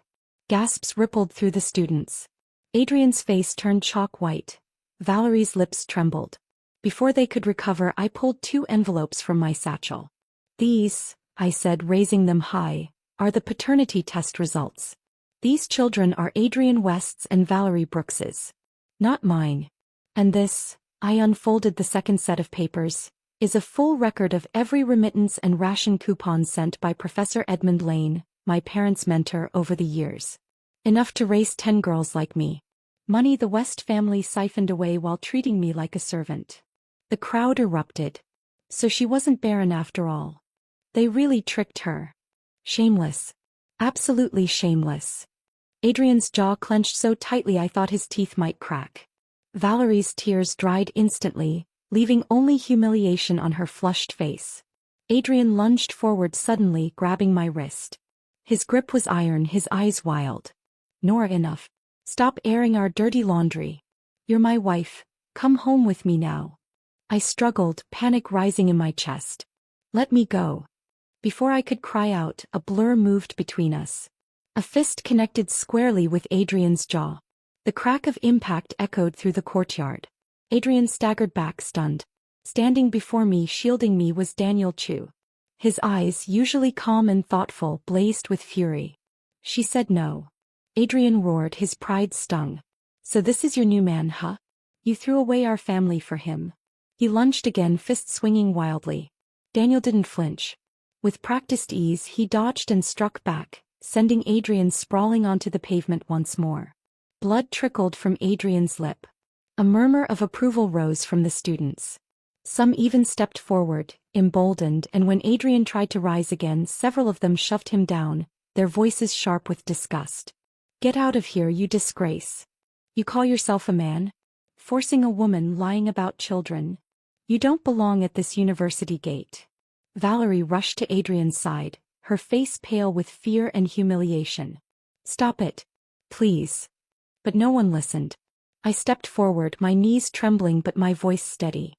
Gasps rippled through the students. Adrian's face turned chalk white. Valerie's lips trembled. Before they could recover, I pulled 2 envelopes from my satchel. These, I said, raising them high, are the paternity test results. These children are Adrian West's and Valerie Brooks's. Not mine. And this, I unfolded the second set of papers, is a full record of every remittance and ration coupon sent by Professor Edmund Lane, my parents' mentor over the years. Enough to raise 10 girls like me. Money the West family siphoned away while treating me like a servant. The crowd erupted. So she wasn't barren after all. They really tricked her. Shameless. Absolutely shameless. Adrian's jaw clenched so tightly I thought his teeth might crack. Valerie's tears dried instantly, leaving only humiliation on her flushed face. Adrian lunged forward suddenly, grabbing my wrist. His grip was iron, his eyes wild. Nora, enough. Stop airing our dirty laundry. You're my wife. Come home with me now. I struggled, panic rising in my chest. Let me go. Before I could cry out, a blur moved between us. A fist connected squarely with Adrian's jaw. The crack of impact echoed through the courtyard. Adrian staggered back, stunned. Standing before me, shielding me, was Daniel Chu. His eyes, usually calm and thoughtful, blazed with fury. She said no. Adrian roared, his pride stung. So this is your new man, huh? You threw away our family for him. He lunged again, fist swinging wildly. Daniel didn't flinch. With practiced ease, he dodged and struck back, sending Adrian sprawling onto the pavement once more. Blood trickled from Adrian's lip. A murmur of approval rose from the students. Some even stepped forward, emboldened, and when Adrian tried to rise again, several of them shoved him down, their voices sharp with disgust. Get out of here, you disgrace. You call yourself a man? Forcing a woman, lying about children. You don't belong at this university gate. Valerie rushed to Adrian's side, her face pale with fear and humiliation. Stop it. Please. But no one listened. I stepped forward, my knees trembling but my voice steady.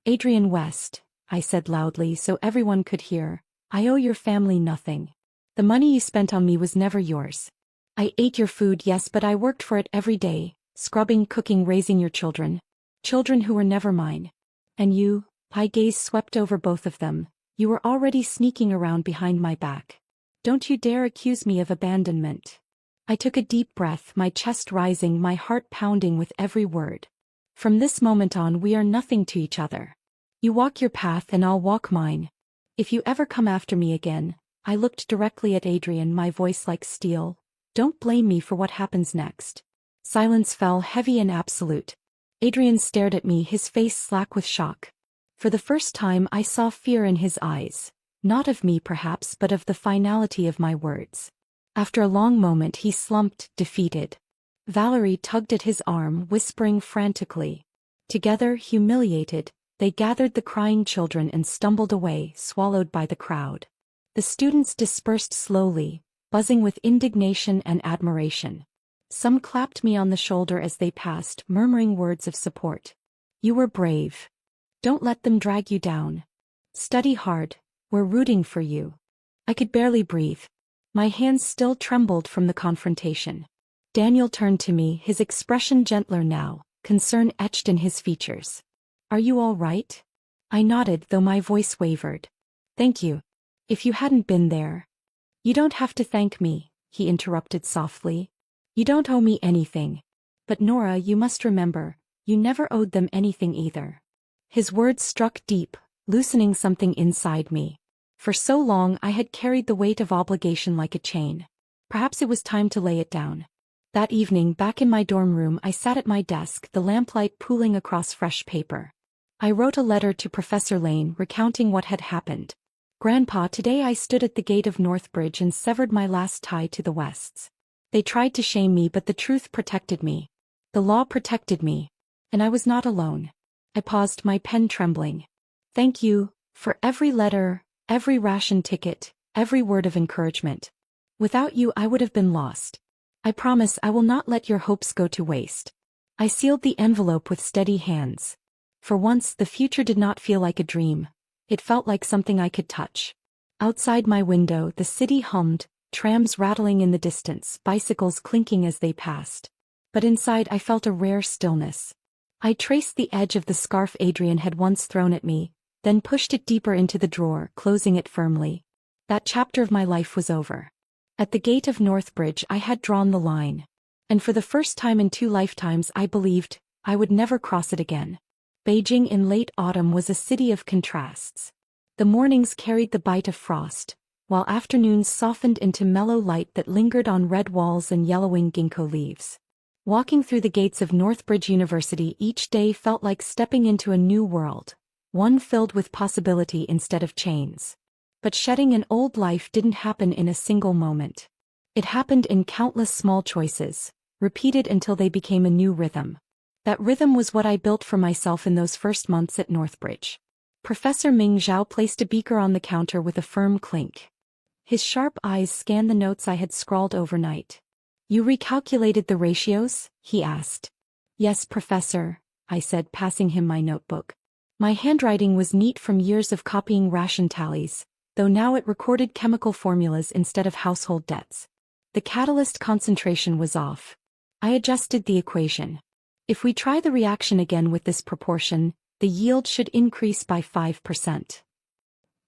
Adrian West, I said loudly so everyone could hear, I owe your family nothing. The money you spent on me was never yours. I ate your food, yes, but I worked for it every day, scrubbing, cooking, raising your children. Children who were never mine. And you, my gaze swept over both of them, you were already sneaking around behind my back. Don't you dare accuse me of abandonment. I took a deep breath, my chest rising, my heart pounding with every word. From this moment on, we are nothing to each other. You walk your path and I'll walk mine. If you ever come after me again, I looked directly at Adrian, my voice like steel. Don't blame me for what happens next. Silence fell, heavy and absolute. Adrian stared at me, his face slack with shock. For the first time I saw fear in his eyes, not of me perhaps but of the finality of my words. After a long moment he slumped, defeated. Valerie tugged at his arm, whispering frantically. Together, humiliated, they gathered the crying children and stumbled away, swallowed by the crowd. The students dispersed slowly, buzzing with indignation and admiration. Some clapped me on the shoulder as they passed, murmuring words of support. You were brave. Don't let them drag you down. Study hard, we're rooting for you. I could barely breathe. My hands still trembled from the confrontation. Daniel turned to me, his expression gentler now, concern etched in his features. Are you all right? I nodded, though my voice wavered. Thank you. If you hadn't been there. You don't have to thank me, he interrupted softly. You don't owe me anything. But Nora, you must remember, you never owed them anything either. His words struck deep, loosening something inside me. For so long I had carried the weight of obligation like a chain. Perhaps it was time to lay it down. That evening, back in my dorm room, I sat at my desk, the lamplight pooling across fresh paper. I wrote a letter to Professor Lane recounting what had happened. Grandpa, today I stood at the gate of Northbridge and severed my last tie to the Wests. They tried to shame me, but the truth protected me. The law protected me. And I was not alone. I paused, my pen trembling. Thank you, for every letter, every ration ticket, every word of encouragement. Without you I would have been lost. I promise I will not let your hopes go to waste. I sealed the envelope with steady hands. For once, the future did not feel like a dream. It felt like something I could touch. Outside my window, the city hummed, trams rattling in the distance, bicycles clinking as they passed. But inside I felt a rare stillness. I traced the edge of the scarf Adrian had once thrown at me, then pushed it deeper into the drawer, closing it firmly. That chapter of my life was over. At the gate of Northbridge I had drawn the line. And for the first time in 2 lifetimes I believed I would never cross it again. Beijing in late autumn was a city of contrasts. The mornings carried the bite of frost, while afternoons softened into mellow light that lingered on red walls and yellowing ginkgo leaves. Walking through the gates of Northbridge University each day felt like stepping into a new world, one filled with possibility instead of chains. But shedding an old life didn't happen in a single moment. It happened in countless small choices, repeated until they became a new rhythm. That rhythm was what I built for myself in those first months at Northbridge. Professor Ming Zhao placed a beaker on the counter with a firm clink. His sharp eyes scanned the notes I had scrawled overnight. "You recalculated the ratios?" he asked. "Yes, Professor," I said, passing him my notebook. My handwriting was neat from years of copying ration tallies, though now it recorded chemical formulas instead of household debts. The catalyst concentration was off. I adjusted the equation. If we try the reaction again with this proportion, the yield should increase by 5%.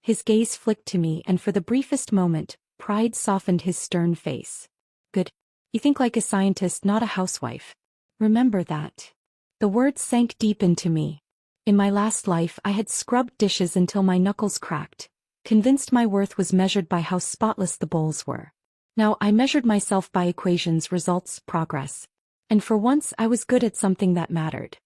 His gaze flicked to me, and for the briefest moment, pride softened his stern face. "Good. You think like a scientist, not a housewife. Remember that." The words sank deep into me. In my last life I had scrubbed dishes until my knuckles cracked, convinced my worth was measured by how spotless the bowls were. Now I measured myself by equations, results, progress. And for once I was good at something that mattered.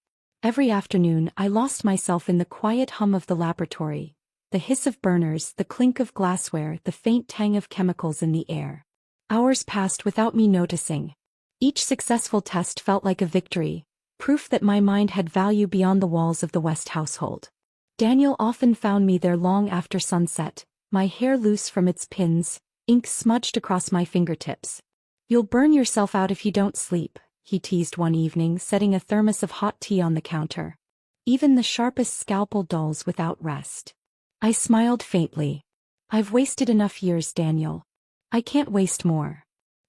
Every afternoon I lost myself in the quiet hum of the laboratory, the hiss of burners, the clink of glassware, the faint tang of chemicals in the air. Hours passed without me noticing. Each successful test felt like a victory, proof that my mind had value beyond the walls of the West household. Daniel often found me there long after sunset, my hair loose from its pins, ink smudged across my fingertips. "You'll burn yourself out if you don't sleep," he teased one evening, setting a thermos of hot tea on the counter. "Even the sharpest scalpel dulls without rest." I smiled faintly. "I've wasted enough years, Daniel. I can't waste more."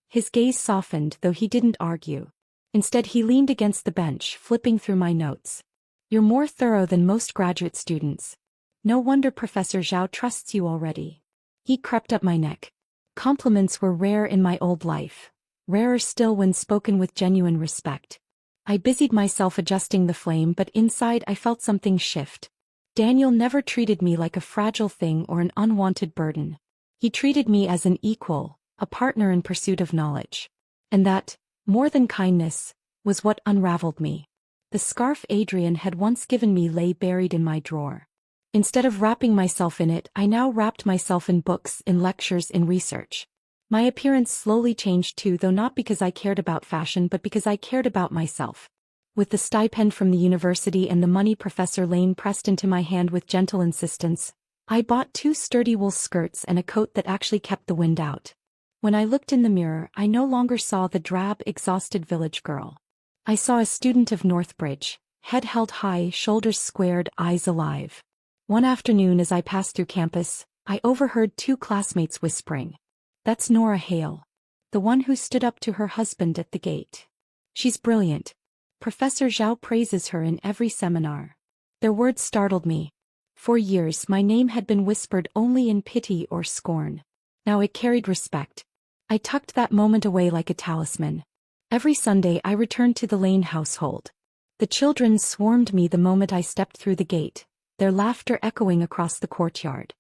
His gaze softened, though he didn't argue. Instead he leaned against the bench, flipping through my notes. "You're more thorough than most graduate students. No wonder Professor Zhao trusts you already." He crept up my neck. Compliments were rare in my old life, rarer still when spoken with genuine respect. I busied myself adjusting the flame, but inside I felt something shift. Daniel never treated me like a fragile thing or an unwanted burden. He treated me as an equal, a partner in pursuit of knowledge. And that, more than kindness, was what unraveled me. The scarf Adrian had once given me lay buried in my drawer. Instead of wrapping myself in it, I now wrapped myself in books, in lectures, in research. My appearance slowly changed too, though not because I cared about fashion but because I cared about myself. With the stipend from the university and the money Professor Lane pressed into my hand with gentle insistence, I bought 2 sturdy wool skirts and a coat that actually kept the wind out. When I looked in the mirror, I no longer saw the drab, exhausted village girl. I saw a student of Northbridge, head held high, shoulders squared, eyes alive. One afternoon as I passed through campus, I overheard 2 classmates whispering. "That's Nora Hale, the one who stood up to her husband at the gate. She's brilliant. Professor Zhao praises her in every seminar." Their words startled me. For years my name had been whispered only in pity or scorn. Now it carried respect. I tucked that moment away like a talisman. Every Sunday I returned to the Lane household. The children swarmed me the moment I stepped through the gate, their laughter echoing across the courtyard.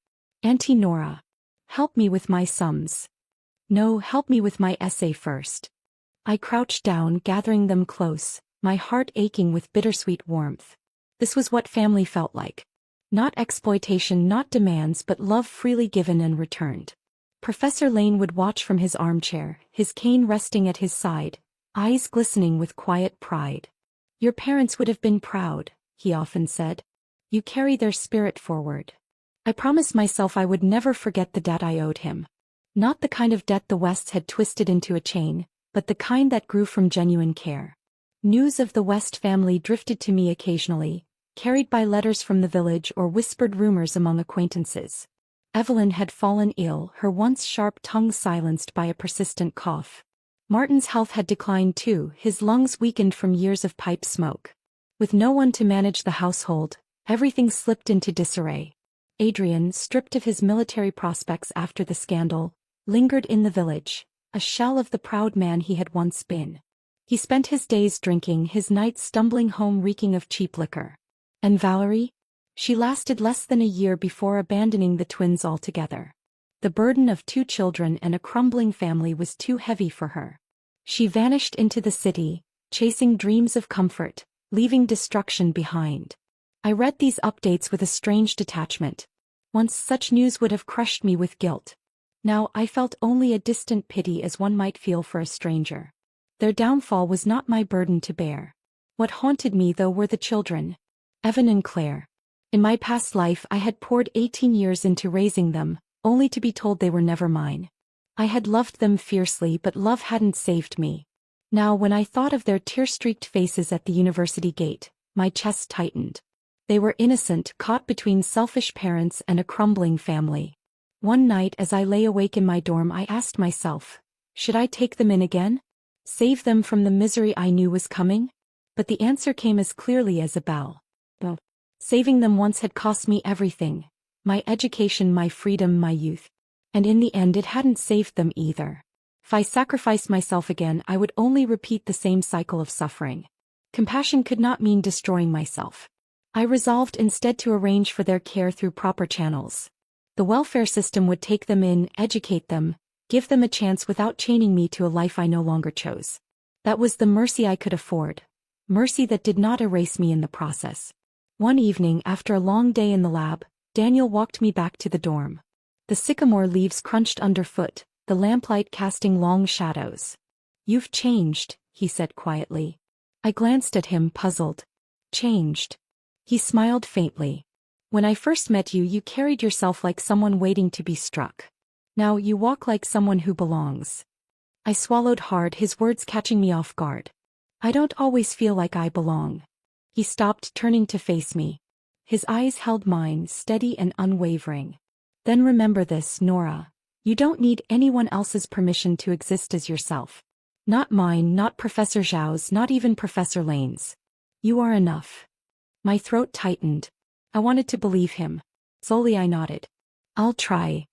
"Auntie Nora, help me with my sums." "No, help me with my essay first." I crouched down, gathering them close, my heart aching with bittersweet warmth. This was what family felt like. Not exploitation, not demands, but love freely given and returned. Professor Lane would watch from his armchair, his cane resting at his side, eyes glistening with quiet pride. "Your parents would have been proud," he often said. "You carry their spirit forward." I promised myself I would never forget the debt I owed him. Not the kind of debt the West had twisted into a chain, but the kind that grew from genuine care. News of the West family drifted to me occasionally, carried by letters from the village or whispered rumors among acquaintances. Evelyn had fallen ill, her once sharp tongue silenced by a persistent cough. Martin's health had declined too, his lungs weakened from years of pipe smoke. With no one to manage the household, everything slipped into disarray. Adrian, stripped of his military prospects after the scandal, lingered in the village, a shell of the proud man he had once been. He spent his days drinking, his nights stumbling home reeking of cheap liquor. And Valerie? She lasted less than a year before abandoning the twins altogether. The burden of 2 children and a crumbling family was too heavy for her. She vanished into the city, chasing dreams of comfort, leaving destruction behind. I read these updates with a strange detachment. Once such news would have crushed me with guilt. Now I felt only a distant pity as one might feel for a stranger. Their downfall was not my burden to bear. What haunted me though were the children. Evan and Claire. In my past life I had poured 18 years into raising them, only to be told they were never mine. I had loved them fiercely, but love hadn't saved me. Now when I thought of their tear-streaked faces at the university gate, my chest tightened. They were innocent, caught between selfish parents and a crumbling family. One night as I lay awake in my dorm I asked myself, should I take them in again? Save them from the misery I knew was coming? But the answer came as clearly as a bell. Saving them once had cost me everything. My education, my freedom, my youth. And in the end it hadn't saved them either. If I sacrificed myself again I would only repeat the same cycle of suffering. Compassion could not mean destroying myself. I resolved instead to arrange for their care through proper channels. The welfare system would take them in, educate them, give them a chance without chaining me to a life I no longer chose. That was the mercy I could afford. Mercy that did not erase me in the process. One evening after a long day in the lab, Daniel walked me back to the dorm. The sycamore leaves crunched underfoot, the lamplight casting long shadows. "You've changed," he said quietly. I glanced at him, puzzled. "Changed?" He smiled faintly. "When I first met you, you carried yourself like someone waiting to be struck. Now you walk like someone who belongs." I swallowed hard, his words catching me off guard. "I don't always feel like I belong." He stopped, turning to face me. His eyes held mine, steady and unwavering. "Then remember this, Nora. You don't need anyone else's permission to exist as yourself. Not mine, not Professor Zhao's, not even Professor Lane's. You are enough." My throat tightened. I wanted to believe him. Slowly I nodded. "I'll try."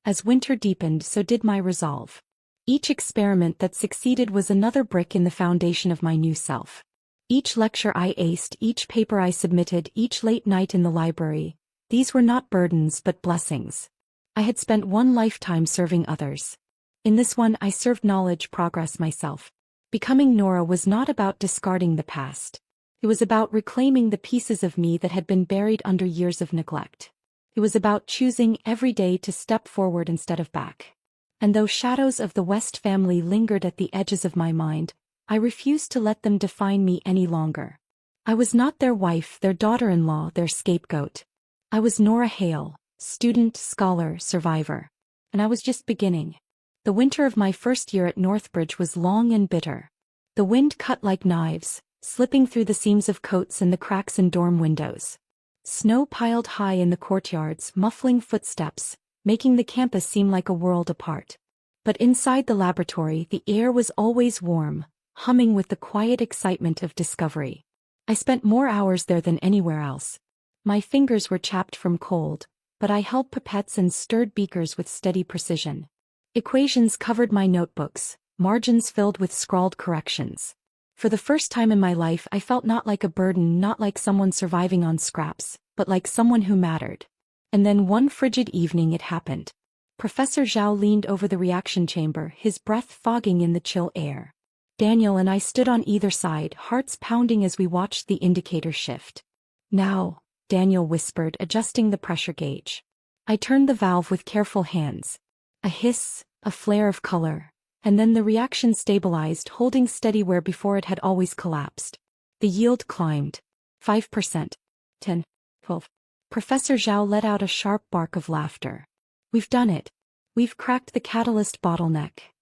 As winter deepened, so did my resolve. Each experiment that succeeded was another brick in the foundation of my new self. Each lecture I aced, each paper I submitted, each late night in the library, these were not burdens but blessings. I had spent one lifetime serving others. In this one I served knowledge, progress, myself. Becoming Nora was not about discarding the past. It was about reclaiming the pieces of me that had been buried under years of neglect. It was about choosing every day to step forward instead of back. And though shadows of the West family lingered at the edges of my mind, I refused to let them define me any longer. I was not their wife, their daughter-in-law, their scapegoat. I was Nora Hale, student, scholar, survivor. And I was just beginning. The winter of my first year at Northbridge was long and bitter. The wind cut like knives, slipping through the seams of coats and the cracks in dorm windows. Snow piled high in the courtyards, muffling footsteps, making the campus seem like a world apart. But inside the laboratory, the air was always warm, humming with the quiet excitement of discovery. I spent more hours there than anywhere else. My fingers were chapped from cold, but I held pipettes and stirred beakers with steady precision. Equations covered my notebooks, margins filled with scrawled corrections. For the first time in my life I felt not like a burden, not like someone surviving on scraps, but like someone who mattered. And then one frigid evening it happened. Professor Zhao leaned over the reaction chamber, his breath fogging in the chill air. Daniel and I stood on either side, hearts pounding as we watched the indicator shift. "Now," Daniel whispered, adjusting the pressure gauge. I turned the valve with careful hands. A hiss, a flare of color, and then the reaction stabilized, holding steady where before it had always collapsed. The yield climbed. 5%. 10. 12. Professor Zhao let out a sharp bark of laughter. "We've done it. We've cracked the catalyst bottleneck."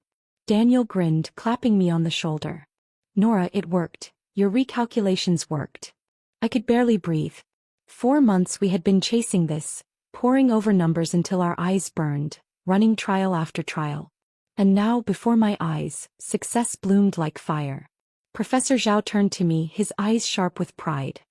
Daniel grinned, clapping me on the shoulder. Nora, it worked. Your recalculations worked. I could barely breathe. 4 months we had been chasing this, poring over numbers until our eyes burned, running trial after trial. And now, before my eyes, success bloomed like fire. Professor Zhao turned to me, his eyes sharp with pride.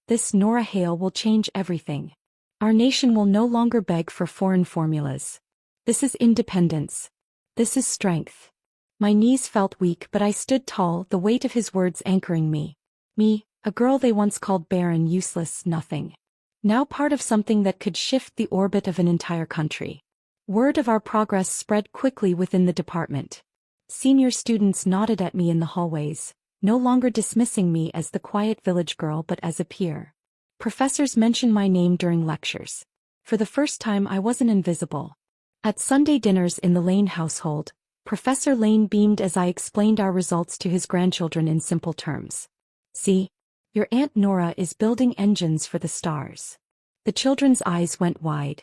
This Nora Hale will change everything. Our nation will no longer beg for foreign formulas. This is independence. This is strength. My knees felt weak, but I stood tall, the weight of his words anchoring me. Me, a girl they once called barren, useless, nothing. Now part of something that could shift the orbit of an entire country. Word of our progress spread quickly within the department. Senior students nodded at me in the hallways, no longer dismissing me as the quiet village girl but as a peer. Professors mentioned my name during lectures. For the first time I wasn't invisible. At Sunday dinners in the Lane household, Professor Lane beamed as I explained our results to his grandchildren in simple terms. See? Your Aunt Nora is building engines for the stars. The children's eyes went wide.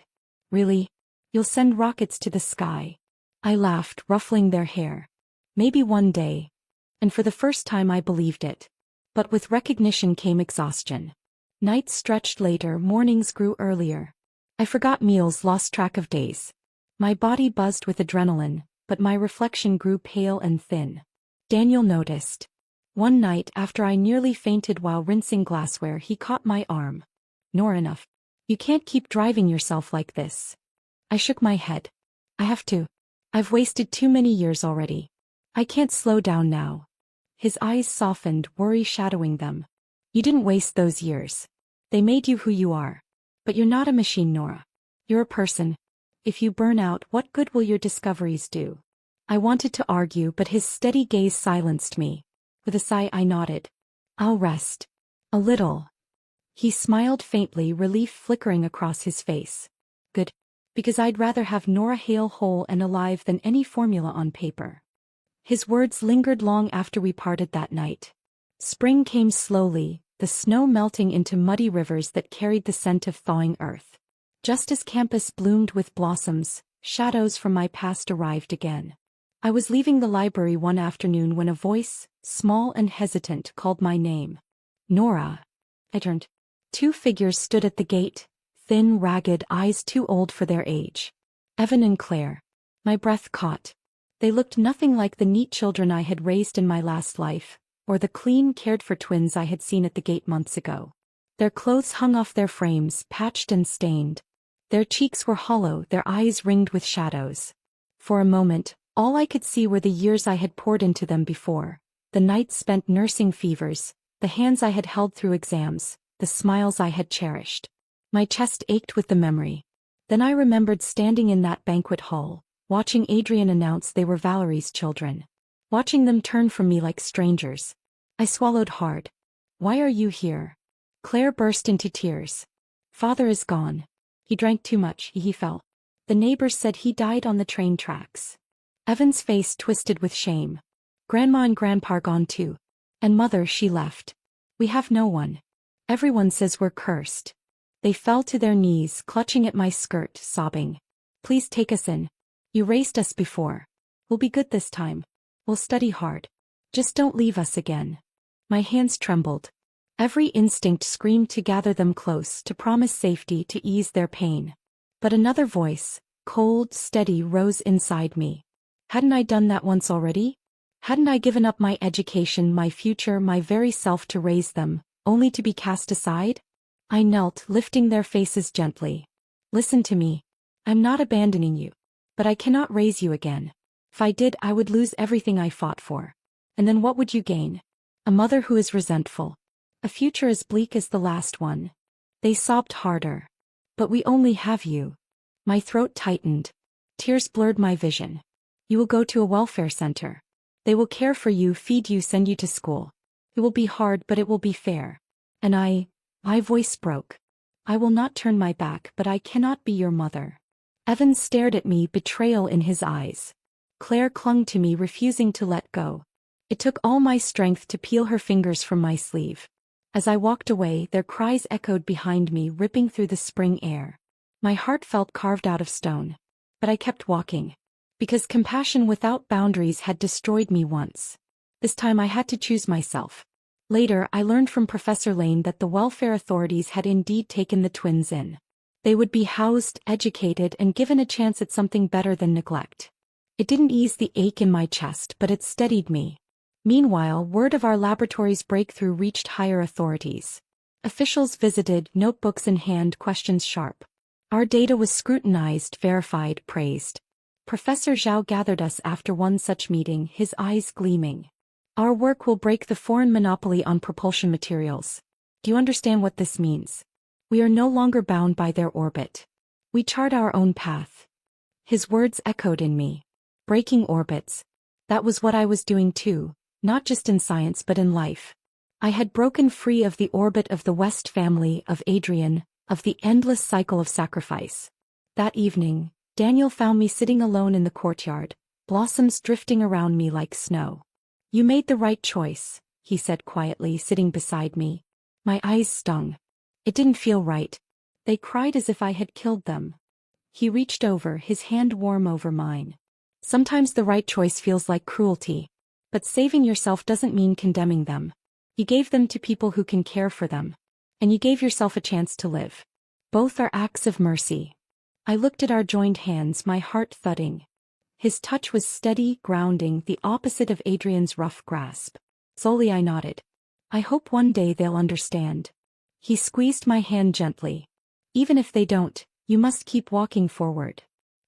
Really? You'll send rockets to the sky? I laughed, ruffling their hair. Maybe one day. And for the first time I believed it. But with recognition came exhaustion. Nights stretched later, mornings grew earlier. I forgot meals, lost track of days. My body buzzed with adrenaline, but my reflection grew pale and thin. Daniel noticed. One night after I nearly fainted while rinsing glassware, he caught my arm. Nor enough. You can't keep driving yourself like this. I shook my head. I have to. I've wasted too many years already. I can't slow down now. His eyes softened, worry shadowing them. You didn't waste those years. They made you who you are. But you're not a machine, Nora. You're a person. If you burn out, what good will your discoveries do? I wanted to argue, but his steady gaze silenced me. With a sigh I nodded. I'll rest. A little. He smiled faintly, relief flickering across his face. Good. Because I'd rather have Nora Hale whole and alive than any formula on paper. His words lingered long after we parted that night. Spring came slowly, the snow melting into muddy rivers that carried the scent of thawing earth. Just as campus bloomed with blossoms, shadows from my past arrived again. I was leaving the library one afternoon when a voice, small and hesitant, called my name. Nora. I turned. 2 figures stood at the gate, thin, ragged, eyes too old for their age. Evan and Claire. My breath caught. They looked nothing like the neat children I had raised in my last life, or the clean, cared-for twins I had seen at the gate months ago. Their clothes hung off their frames, patched and stained. Their cheeks were hollow, their eyes ringed with shadows. For a moment, all I could see were the years I had poured into them before, the nights spent nursing fevers, the hands I had held through exams, the smiles I had cherished. My chest ached with the memory. Then I remembered standing in that banquet hall, watching Adrian announce they were Valerie's children. Watching them turn from me like strangers. I swallowed hard. Why are you here? Claire burst into tears. Father is gone. He drank too much, he fell. The neighbors said he died on the train tracks. Evan's face twisted with shame. Grandma and Grandpa are gone too. And Mother, she left. We have no one. Everyone says we're cursed. They fell to their knees, clutching at my skirt, sobbing. Please take us in. You raised us before. We'll be good this time. We'll study hard. Just don't leave us again. My hands trembled. Every instinct screamed to gather them close, to promise safety, to ease their pain. But another voice, cold, steady, rose inside me. Hadn't I done that once already? Hadn't I given up my education, my future, my very self to raise them, only to be cast aside? I knelt, lifting their faces gently. Listen to me. I'm not abandoning you. But I cannot raise you again. If I did, I would lose everything I fought for. And then what would you gain? A mother who is resentful. A future as bleak as the last one. They sobbed harder. But we only have you. My throat tightened. Tears blurred my vision. You will go to a welfare center. They will care for you, feed you, send you to school. It will be hard, but it will be fair. And my voice broke. I will not turn my back, but I cannot be your mother. Evan stared at me, betrayal in his eyes. Claire clung to me, refusing to let go. It took all my strength to peel her fingers from my sleeve. As I walked away, their cries echoed behind me, ripping through the spring air. My heart felt carved out of stone. But I kept walking. Because compassion without boundaries had destroyed me once. This time I had to choose myself. Later, I learned from Professor Lane that the welfare authorities had indeed taken the twins in. They would be housed, educated, and given a chance at something better than neglect. It didn't ease the ache in my chest, but it steadied me. Meanwhile, word of our laboratory's breakthrough reached higher authorities. Officials visited, notebooks in hand, questions sharp. Our data was scrutinized, verified, praised. Professor Zhao gathered us after one such meeting, his eyes gleaming. Our work will break the foreign monopoly on propulsion materials. Do you understand what this means? We are no longer bound by their orbit. We chart our own path. His words echoed in me. Breaking orbits. That was what I was doing too, not just in science but in life. I had broken free of the orbit of the West family, of Adrian, of the endless cycle of sacrifice. That evening, Daniel found me sitting alone in the courtyard, blossoms drifting around me like snow. You made the right choice, he said quietly, sitting beside me. My eyes stung. It didn't feel right. They cried as if I had killed them. He reached over, his hand warm over mine. Sometimes the right choice feels like cruelty. But saving yourself doesn't mean condemning them. You gave them to people who can care for them. And you gave yourself a chance to live. Both are acts of mercy. I looked at our joined hands, my heart thudding. His touch was steady, grounding, the opposite of Adrian's rough grasp. Slowly I nodded. I hope one day they'll understand. He squeezed my hand gently. Even if they don't, you must keep walking forward.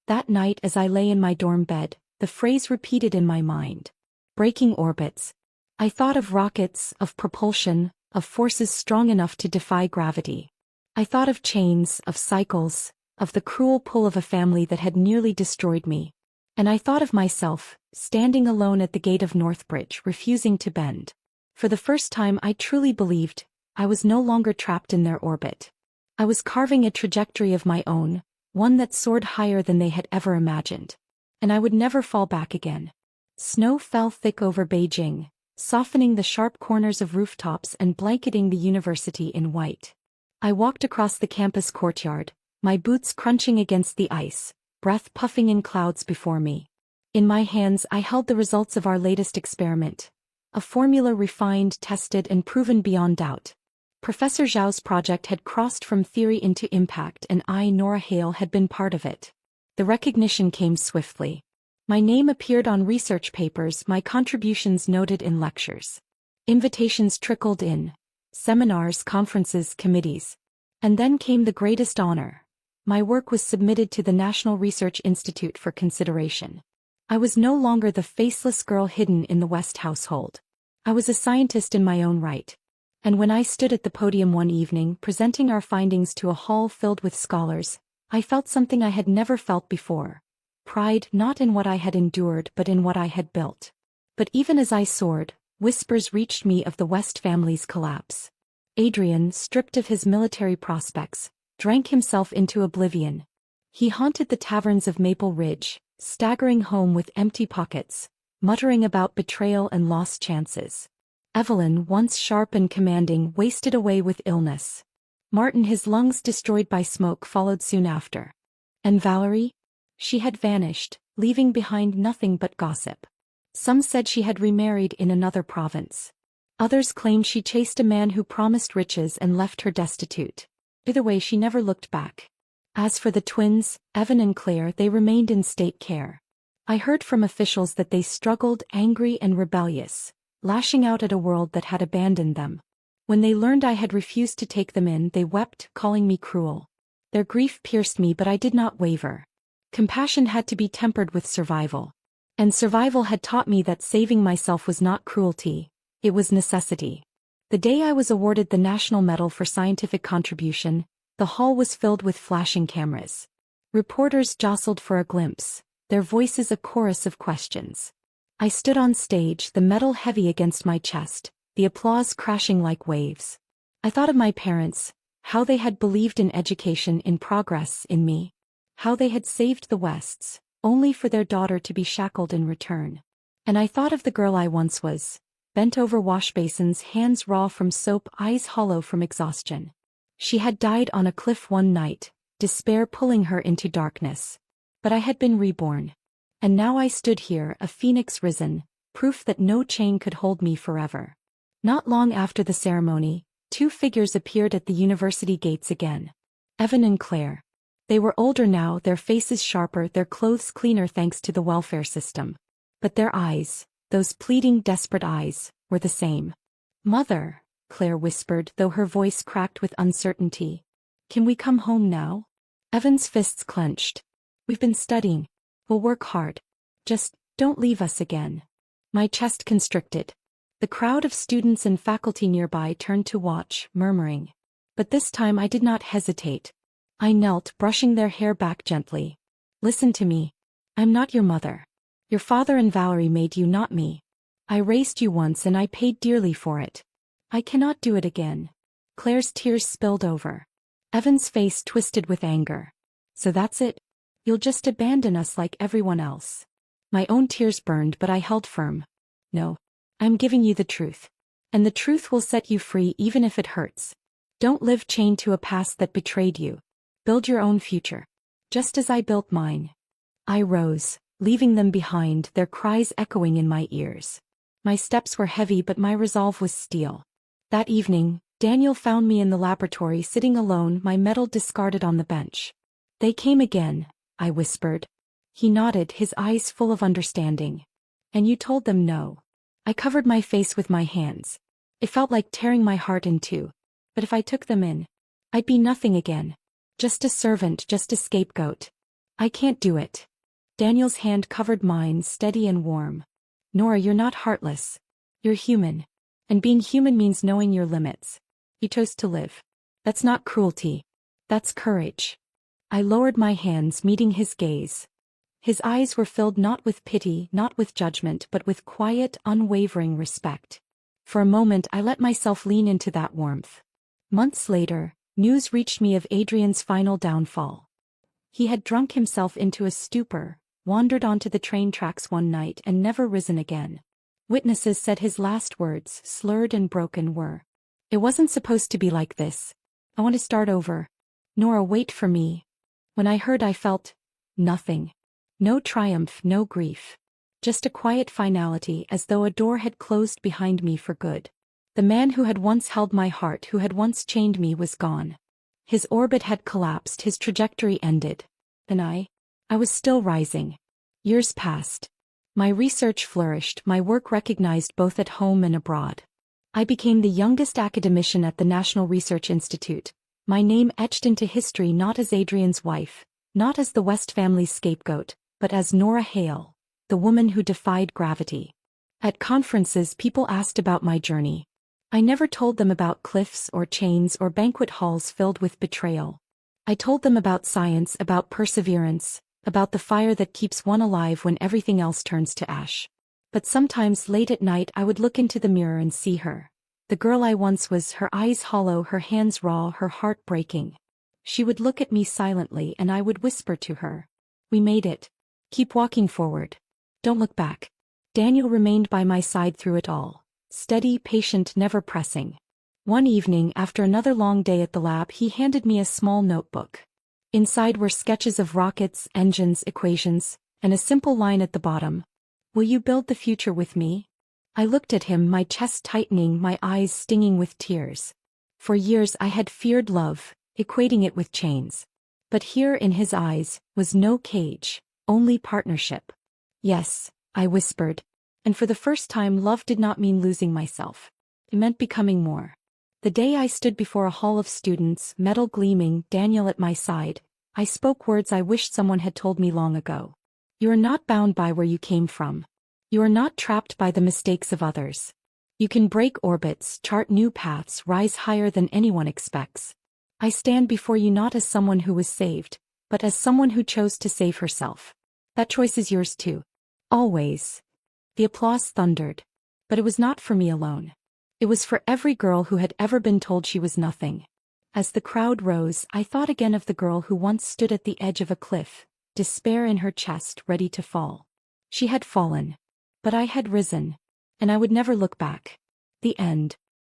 That night as I lay in my dorm bed, the phrase repeated in my mind. Breaking orbits. I thought of rockets, of propulsion, of forces strong enough to defy gravity. I thought of chains, of cycles, of the cruel pull of a family that had nearly destroyed me. And I thought of myself, standing alone at the gate of Northbridge, refusing to bend. For the first time I truly believed, I was no longer trapped in their orbit. I was carving a trajectory of my own, one that soared higher than they had ever imagined. And I would never fall back again. Snow fell thick over Beijing, softening the sharp corners of rooftops and blanketing the university in white. I walked across the campus courtyard, my boots crunching against the ice, breath puffing in clouds before me. In my hands I held the results of our latest experiment. A formula refined, tested, and proven beyond doubt. Professor Zhao's project had crossed from theory into impact, and I, Nora Hale, had been part of it. The recognition came swiftly. My name appeared on research papers, my contributions noted in lectures. Invitations trickled in. Seminars, conferences, committees. And then came the greatest honor. My work was submitted to the National Research Institute for consideration. I was no longer the faceless girl hidden in the West household. I was a scientist in my own right. And when I stood at the podium one evening, presenting our findings to a hall filled with scholars, I felt something I had never felt before. Pride not in what I had endured but in what I had built. But even as I soared, whispers reached me of the West family's collapse. Adrian, stripped of his military prospects, drank himself into oblivion. He haunted the taverns of Maple Ridge, staggering home with empty pockets, muttering about betrayal and lost chances. Evelyn, once sharp and commanding, wasted away with illness. Martin, his lungs destroyed by smoke, followed soon after. And Valerie? She had vanished, leaving behind nothing but gossip. Some said she had remarried in another province. Others claimed she chased a man who promised riches and left her destitute. Either way, she never looked back. As for the twins, Evan and Claire, they remained in state care. I heard from officials that they struggled, angry and rebellious, lashing out at a world that had abandoned them. When they learned I had refused to take them in, they wept, calling me cruel. Their grief pierced me, but I did not waver. Compassion had to be tempered with survival. And survival had taught me that saving myself was not cruelty, it was necessity. The day I was awarded the National Medal for Scientific Contribution, the hall was filled with flashing cameras. Reporters jostled for a glimpse, their voices a chorus of questions. I stood on stage, the medal heavy against my chest, the applause crashing like waves. I thought of my parents, how they had believed in education, in progress, in me. How they had saved the Wests, only for their daughter to be shackled in return. And I thought of the girl I once was, bent over wash basins, hands raw from soap, eyes hollow from exhaustion. She had died on a cliff one night, despair pulling her into darkness. But I had been reborn. And now I stood here, a phoenix risen, proof that no chain could hold me forever. Not long after the ceremony, two figures appeared at the university gates again. Evan and Claire. They were older now, their faces sharper, their clothes cleaner thanks to the welfare system. But their eyes, those pleading, desperate eyes, were the same. "Mother," Claire whispered, though her voice cracked with uncertainty. "Can we come home now?" Evan's fists clenched. "We've been studying. We'll work hard. Just, don't leave us again." My chest constricted. The crowd of students and faculty nearby turned to watch, murmuring. But this time I did not hesitate. I knelt, brushing their hair back gently. "Listen to me. I'm not your mother. Your father and Valerie made you, not me. I raised you once and I paid dearly for it. I cannot do it again." Claire's tears spilled over. Evan's face twisted with anger. "So that's it? You'll just abandon us like everyone else?" My own tears burned, but I held firm. "No. I'm giving you the truth. And the truth will set you free even if it hurts. Don't live chained to a past that betrayed you. Build your own future. Just as I built mine." I rose, leaving them behind, their cries echoing in my ears. My steps were heavy, but my resolve was steel. That evening, Daniel found me in the laboratory sitting alone, my medal discarded on the bench. "They came again," I whispered. He nodded, his eyes full of understanding. "And you told them no." I covered my face with my hands. It felt like tearing my heart in two. But if I took them in, I'd be nothing again. Just a servant, just a scapegoat. "I can't do it." Daniel's hand covered mine, steady and warm. "Nora, you're not heartless. You're human. And being human means knowing your limits. You chose to live. That's not cruelty. That's courage." I lowered my hands, meeting his gaze. His eyes were filled not with pity, not with judgment, but with quiet, unwavering respect. For a moment I let myself lean into that warmth. Months later, news reached me of Adrian's final downfall. He had drunk himself into a stupor, wandered onto the train tracks one night and never risen again. Witnesses said his last words, slurred and broken, were, "It wasn't supposed to be like this. I want to start over. Nora, wait for me." When I heard, I felt nothing. No triumph, no grief. Just a quiet finality, as though a door had closed behind me for good. The man who had once held my heart, who had once chained me, was gone. His orbit had collapsed, his trajectory ended. And I was still rising. Years passed. My research flourished, my work recognized both at home and abroad. I became the youngest academician at the National Research Institute, my name etched into history not as Adrian's wife, not as the West family's scapegoat, but as Nora Hale, the woman who defied gravity. At conferences, people asked about my journey. I never told them about cliffs or chains or banquet halls filled with betrayal. I told them about science, about perseverance, about the fire that keeps one alive when everything else turns to ash. But sometimes late at night I would look into the mirror and see her. The girl I once was, her eyes hollow, her hands raw, her heart breaking. She would look at me silently and I would whisper to her, "We made it. Keep walking forward. Don't look back." Daniel remained by my side through it all. Steady, patient, never pressing. One evening, after another long day at the lab, he handed me a small notebook. Inside were sketches of rockets, engines, equations, and a simple line at the bottom. "Will you build the future with me?" I looked at him, my chest tightening, my eyes stinging with tears. For years I had feared love, equating it with chains. But here in his eyes was no cage, only partnership. "Yes," I whispered. And for the first time, love did not mean losing myself. It meant becoming more. The day I stood before a hall of students, medal gleaming, Daniel at my side, I spoke words I wished someone had told me long ago. "You are not bound by where you came from. You are not trapped by the mistakes of others. You can break orbits, chart new paths, rise higher than anyone expects. I stand before you not as someone who was saved, but as someone who chose to save herself. That choice is yours too. Always." The applause thundered. But it was not for me alone. It was for every girl who had ever been told she was nothing. As the crowd rose, I thought again of the girl who once stood at the edge of a cliff, despair in her chest, ready to fall. She had fallen. But I had risen. And I would never look back. The end.